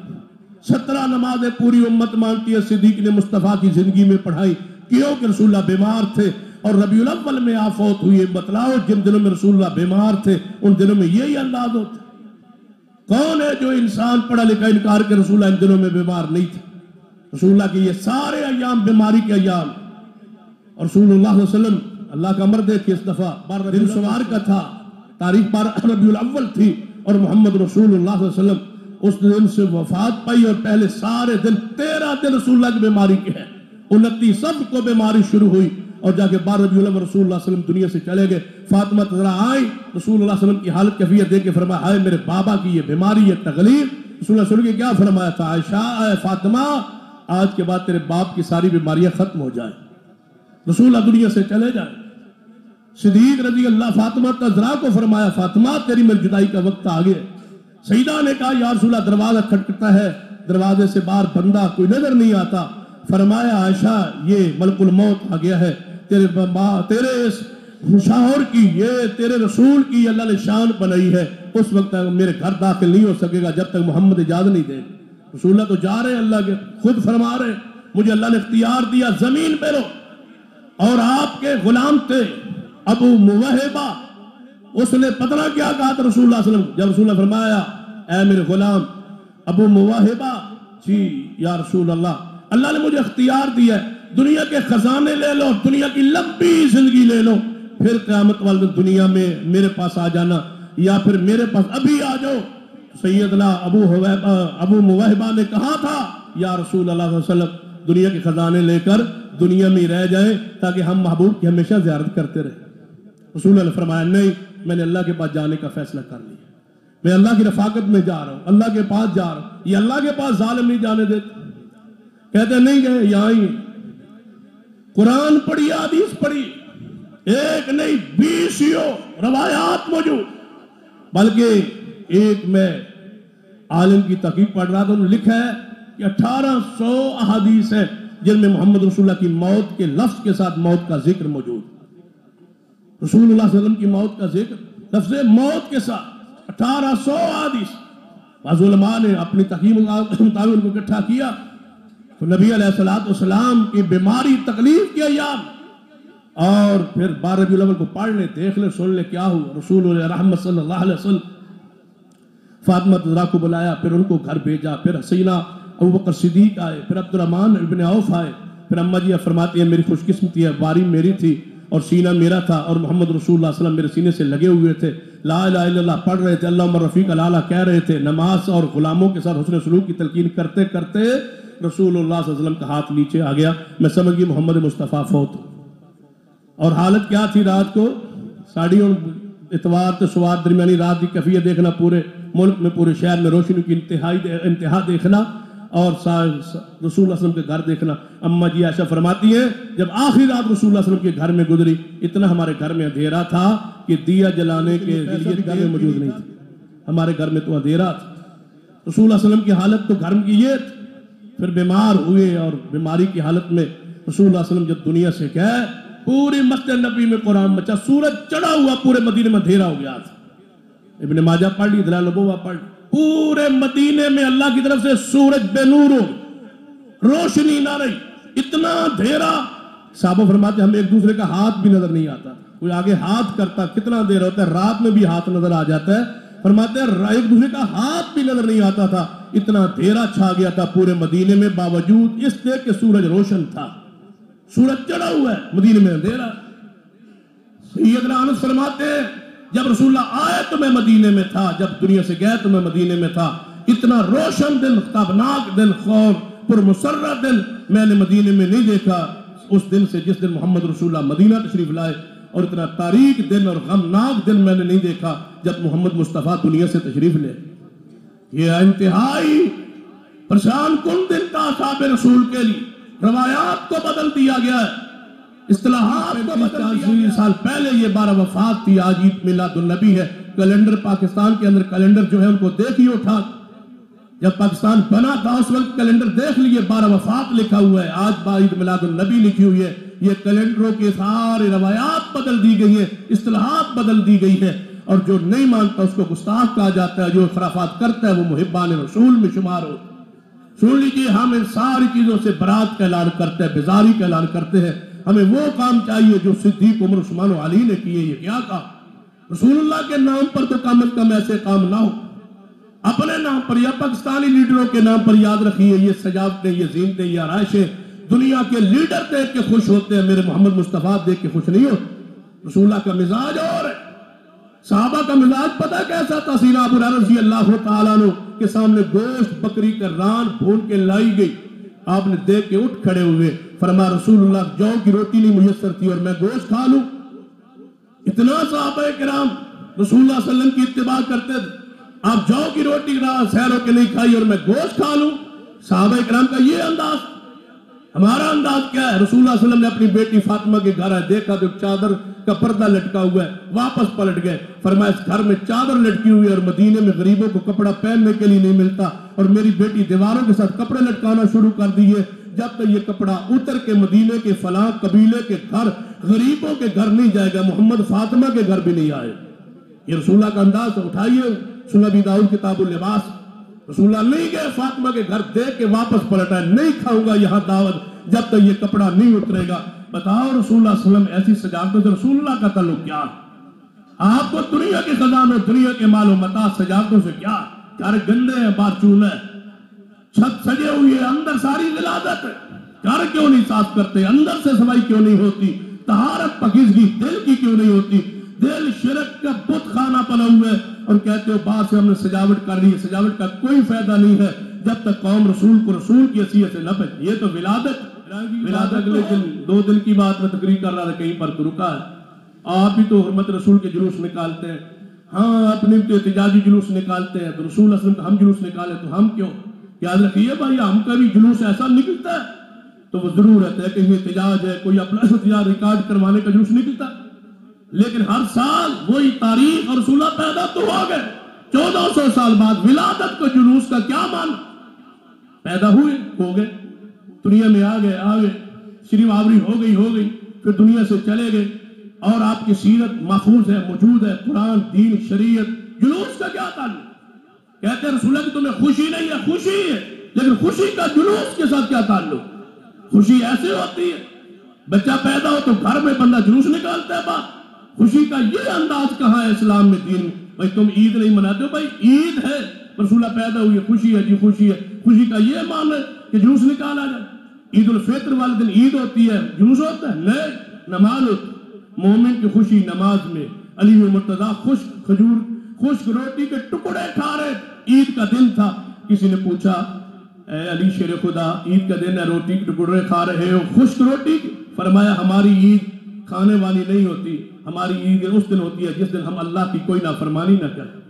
[SPEAKER 2] 17 نمازیں پوری امت مانتی ہے، صدیق نے مصطفیٰ کی زندگی میں پڑھائی. کیوں کہ رسول اللہ بیمار تھے اور ربیع الاول میں آپ فوت ہوئے. بتلاؤ جن دنوں میں رسول اللہ بیمار تھے ان دنوں میں یہی انداز ہوتا. کون ہے جو انسان پڑھا لکھا انکار کے رسول اللہ ان دنوں میں بیمار نہیں تھے؟ رسول اللہ کے یہ سارے ایام بیماری کے ایام. اور رسول اللہ صلی اللہ علیہ وسلم اللہ کا امر دیکھیں، اس دفعہ دن سوار کا تھا، تاریخ 12 ربیع الاول تھی اور محمد رسول اللہ صلی اللہ علیہ وسلم اس دن سے وفات پائی. اور پہلے سارے دن 13 دن رسول اللہ کی بیماری کے ہیں. 29 سب کو بیماری شروع ہوئی اور جا کے 12 ربیع الاول رسول اللہ صلی اللہ علیہ وسلم دنیا سے چلے گئے. فاطمہ تزرا آئی، رسول اللہ صلی اللہ علیہ وسلم کی حالت کیفیت دیکھ کے فرمایا ہائے میرے بابا کی یہ بیماری، یہ تکلیف. رسول اللہ صلی اللہ علیہ وسلم نے کیا فرمایا تھا؟ عائشہ اے فاطمہ آج کے بعد تیرے باپ کی ساری بیماریاں ختم ہو جائیں، رسول اللہ دنیا سے چلے جائیں. صدیق رضی اللہ فاطمہ تزرا کو فرمایا فاطمہ تیری میری جدائی کا وقت آ گیا. سیدہ نے کہا یا رسول اللہ دروازہ کھٹکتا ہے، دروازے سے باہر بندہ کوئی نظر نہیں آتا. فرمایا عائشہ یہ ملک الموت آ گیا ہے، تیرے اس شوہر کی، یہ تیرے رسول کی اللہ نے شان بنائی ہے. اس وقت میرے گھر داخل نہیں ہو سکے گا جب تک محمد اجازت نہیں دے. رسول اللہ تو جا رہے ہیں، اللہ کے خود فرما رہے مجھے اللہ نے اختیار دیا زمین پہ رہو. اور آپ کے غلام تھے ابو موہبہ، اس نے پتہ کیا کہا تھا رسول اللہ صلی اللہ علیہ وسلم؟ جب رسول اللہ فرمایا اے میرے غلام ابو موہبہ، جی یا رسول اللہ نے مجھے اختیار دیا ہے، دنیا کے خزانے لے لو، دنیا کی لمبی زندگی لے لو، پھر قیامت والے دنیا میں میرے پاس آ جانا، یا پھر میرے پاس ابھی آ جاؤ. سیدنا ابو موہبہ نے کہا تھا یا رسول اللہ صلی اللہ علیہ وسلم دنیا کے خزانے لے کر دنیا میں رہ جائیں تاکہ ہم محبوب کی ہمیشہ زیارت کرتے رہیں. رسول اللہ نے فرمایا نہیں، میں نے اللہ کے پاس جانے کا فیصلہ کر لیا، میں اللہ کی رفاقت میں جا رہا ہوں، اللہ کے پاس جا رہا ہوں. یہ اللہ کے پاس ظالم نہیں جانے دیتے. کہتے نہیں گئے، یہاں ہی قرآن پڑھی، حدیث پڑھی، ایک نہیں 20 روایات موجود. بلکہ ایک میں عالم کی تحقیق پڑھ رہا تھا، انہوں نے لکھا ہے کہ 1800 احادیث ہیں جن میں محمد رسول اللہ کی موت کے لفظ کے ساتھ موت کا ذکر موجود. رسول اللہ صلی اللہ علیہ وسلم کی موت کا ذکر لفظ موت کے ساتھ 1800 احادیث. بعض علماء نے اپنی تحقیق مطابق ان کو اکٹھا کیا تو نبی علیہ السلام کی بیماری تکلیف کے ایام اور پھر 12 ربیع الاول کو پڑھ لے، دیکھ لے، سن لے کیا ہوا. رسول اللہ رحمت صلی اللہ علیہ وسلم فاطمہ تزرا کو بلایا، پھر ان کو گھر بھیجا، پھر حسینہ ابو بکر صدیق آئے، پھر عبد الرحمن ابن عوف آئے، پھر اماں جی فرماتی ہیں میری خوش قسمتی ہے، باری میری تھی اور سینہ میرا تھا اور محمد رسول اللہ صلی اللہ علیہ وسلم میرے سینے سے لگے ہوئے تھے، لا الہ الا اللہ پڑھ رہے تھے، اللہم رفیق العالی کہہ رہے تھے، نماز اور غلاموں کے ساتھ حسن سلوک کی تلقین کرتے کرتے رسول اللہ صلی اللہ علیہ وسلم کا ہاتھ نیچے آ گیا، میں سمجھ گئی محمد مصطفیٰ فوت۔ اور حالت کیا تھی رات کو؟ ساڑھی اور اتوار تو سواد درمیانی رات کی کیفیت دیکھنا، پورے ملک میں پورے شہر میں روشنی کی انتہا دیکھنا اور رسول اللہ صلی اللہ علیہ وسلم کے گھر دیکھنا۔ اماں جی عائشہ فرماتی ہیں جب آخری رات رسول اللہ صلی اللہ علیہ وسلم کے گھر میں گزری، اتنا ہمارے گھر میں اندھیرا تھا کہ دیا جلانے کے لیے گھر میں موجود نہیں تھا، ہمارے گھر میں تو اندھیرا تھا۔ رسول اللہ صلی اللہ علیہ وسلم کی حالت تو گھر کی یہ تھی، پھر بیمار ہوئے اور بیماری کی حالت میں رسول اللہ صلی اللہ علیہ وسلم جب دنیا سے گئے، پوری مسجد نبی میں قرآن مچا، سورج چڑھا ہوا پورے مدینے میں اندھیرا ہو گیا تھا۔ ابن ماجہ پڑھ لی، دلائل النبوہ پڑھ لی، پورے مدینے میں اللہ کی طرف سے سورج بے نور ہو، روشنی نہ رہی، اتنا اندھیرا۔ صحابہ فرماتے ہمیں ایک دوسرے کا ہاتھ بھی نظر نہیں آتا، کوئی آگے ہاتھ کرتا کتنا دیر ہوتا ہے، رات میں بھی ہاتھ نظر آ جاتا ہے، فرماتے ہیں ایک دوسرے کا ہاتھ بھی نظر نہیں آتا تھا، اتنا اندھیرا چھا گیا تھا پورے مدینے میں، باوجود اس کے کہ سورج روشن تھا، سورج چڑھا ہوا ہے، مدینے میں اندھیرا۔ سیدنا انس فرماتے ہیں جب رسول اللہ آئے تو میں مدینے میں تھا، جب دنیا سے گئے تو میں مدینے میں تھا، اتنا روشن دن، تابناک دن، خوف پر مسرت دن میں نے مدینے میں نہیں دیکھا اس دن سے جس دن محمد رسول اللہ مدینہ تشریف لائے، اور اتنا تاریک دن اور غمناک دن میں نے نہیں دیکھا جب محمد مصطفیٰ دنیا سے تشریف لے۔ یہ انتہائی پریشان کن دن تھا اصحاب رسول کے لیے، روایات کو بدل دیا گیا ہے، اصطلاحات کو بدل دیا گیا ہے۔ سال پہلے یہ 12 وفات تھی، آج عید میلاد النبی ہے، کیلنڈر پاکستان کے اندر کیلنڈر جو ہے ان کو دیکھیے اٹھا، جب پاکستان بنا تھا اس وقت کیلنڈر دیکھ لیے 12 وفات لکھا ہوا ہے، آج عید میلاد النبی لکھی ہوئی ہے۔ یہ کیلنڈروں کے سارے روایات بدل دی گئی ہیں، اصطلاحات بدل دی گئی ہے، اور جو نہیں مانتا اس کو گستاخ کہا جاتا ہے، جو خرافات کرتا ہے وہ محبان رسول میں شمار ہو۔ سن لیجیے، ہم ان ساری چیزوں سے برات کا اعلان کرتے ہیں، بیزاری کا اعلان کرتے ہیں۔ ہمیں وہ کام چاہیے جو صدیق، عمر، عثمان و علی نے کیے۔ یہ کیا کہا؟ رسول اللہ کے نام پر تو کم از کم ایسے کام نہ ہو، اپنے نام پر یا پاکستانی لیڈروں کے نام پر یاد رکھیے، یہ سجاوٹیں، یہ زینتیں، یہ آرائشیں دنیا کے لیڈر دیکھ کے خوش ہوتے ہیں، میرے محمد مصطفیٰ دیکھ کے خوش نہیں ہوتے۔ رسول اللہ کا مزاج اور ہے، صحابہ کا مزاج پتہ کیسا تھا؟ سیدنا ابو ہریرہ رضی اللہ تعالیٰ عنہ کے سامنے گوشت بکری کا ران بھون کے لائی گئی، آپ نے دیکھ کے اٹھ کھڑے ہوئے، فرمایا رسول اللہ جو کی روٹی نہیں میسر تھی اور میں گوشت کھا لوں؟ اتنا صحابہ کرام رسول اللہ صلی اللہ علیہ وسلم کی اتباع کرتے تھے، آپ جو کی روٹی سیر ہو کے نہیں کھائی اور میں گوشت کھا لوں؟ صحابہ کرام کا یہ انداز۔ ہمارا انداز کیا ہے؟ رسول اللہ صلی اللہ علیہ وسلم نے اپنی بیٹی فاطمہ کے گھر آئے، دیکھا تو چادر کا پردہ لٹکا ہوا ہے، واپس پلٹ گئے، فرمایا اس گھر میں چادر لٹکی ہوئی ہے اور مدینے میں غریبوں کو کپڑا پہننے کے لیے نہیں ملتا، اور میری بیٹی دیواروں کے ساتھ کپڑے لٹکانا شروع کر دیے، جب تک یہ کپڑا اتر کے مدینے کے فلاں قبیلے کے گھر، غریبوں کے گھر نہیں جائے گا، محمد فاطمہ کے گھر بھی نہیں آئے۔ یہ رسول اللہ کا انداز اٹھائیے، سنن ابی داؤد کتاب اللباس، رسول اللہ نہیں گئے فاطمہ کے گھر، دیکھ کے واپس پلٹا، نہیں کھاؤں گا یہاں دعوت جب تک یہ کپڑا نہیں اترے گا۔ بتاؤ رسول اللہ صلی اللہ علیہ وسلم ایسی سجاوٹوں سے رسول اللہ کا تعلق کیا؟ آپ کو دنیا کے خزانوں، دنیا کے مال و متاع، سجاوٹوں سے کیا؟ گھر گندے ہیں، بارچون ہے، چھت سجے ہوئی ہے، اندر ساری ولادت ہے، گھر کیوں نہیں صاف کرتے؟ اندر سے صفائی کیوں نہیں ہوتی؟ طہارت پاکیزگی دل کی کیوں نہیں ہوتی؟ دل شرک کا بت خانہ پلا ہوا ہے، اور کہتے ہو باہر سے ہم نے سجاوٹ کر لی ہے۔ سجاوٹ کا کوئی فائدہ نہیں ہے جب تک قوم رسول کو رسول کی حیثیت سے نہ پہچانے۔ یہ تو ولادت اگلے دن 2 دن کی بات میں تقریر کر رہا تھا، کہیں پر تو رکا ہے۔ آپ بھی تو حرمت رسول کے جلوس نکالتے ہیں، ہاں اپنی تو احتجاجی جلوس نکالتے ہیں، تو رسول اللہ صلی اللہ علیہ وسلم کا ہم جلوس نکالے تو ہم کیوں؟ یاد رکھیے بھائی، ہم کا بھی جلوس ایسا نکلتا ہے تو وہ ضرورت ہے کہ احتجاج ہے، کوئی اپنا احتجاج ریکارڈ کروانے کا جلوس نکلتا، لیکن ہر سال وہی تاریخ اور رسول اللہ پیدا تو ہو گئے 1400 سال بعد، ولادت کو جلوس کا کیا مان؟ پیدا ہوئے، ہو گئے، دنیا میں آ گئے، شریف آوری ہو گئی، پھر دنیا سے چلے گئے، اور آپ کی سیرت محفوظ ہے، موجود ہے، قرآن، دین، شریعت، جلوس کا کیا تعلق؟ کہتے ہیں رسول اللہ کی تمہیں خوشی نہیں ہے، خوشی ہے، لیکن خوشی کا جلوس کے ساتھ کیا تعلق؟ خوشی ایسے ہوتی ہے، بچہ پیدا ہو تو گھر میں بندہ جلوس نکالتا ہے، بات خوشی کا یہ انداز کہاں ہے اسلام میں، دین میں؟ بھائی تم عید نہیں مناتے ہو، بھائی عید ہے، رسول اللہ پیدا ہوئی ہے، خوشی ہے جی خوشی ہے، خوشی کا یہ معنی ہے کہ جلوس نکالا جائے؟ عید الفطر والے دن عید ہوتی ہے، جلوس ہوتا ہے؟ نہیں، نماز ہوتی ہے۔ مومن کی خوشی نماز میں۔ علی بن مرتضیٰ خشک روٹی کے ٹکڑے کھا رہے، عید کا دن تھا، کسی نے پوچھا اے علی شیر خدا، عید کا دن ہے، روٹی کے ٹکڑے کھا رہے ہو، خشک روٹی؟ فرمایا ہماری عید کھانے والی نہیں ہوتی، ہماری عید اس دن ہوتی ہے جس دن ہم اللہ کی کوئی نافرمانی نہ کریں۔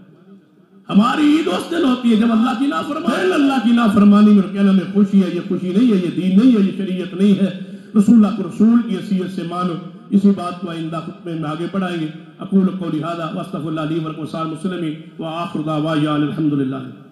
[SPEAKER 2] ہماری عید اس دن ہوتی ہے جب اللہ کی نافرمانی، اللہ کی نافرمانی میں کہنا میں خوشی ہے، یہ خوشی نہیں ہے، یہ دین نہیں ہے، یہ شریعت نہیں ہے۔ رسول اللہ کو رسول کی حیثیت سے مانو۔ اسی بات کو آئندہ خطبے میں آگے بڑھائیں گے۔ اقول قولی ھذا واستغفر اللہ لی ولکم ولسائر المسلمین وآخر دعوانا الحمدللہ۔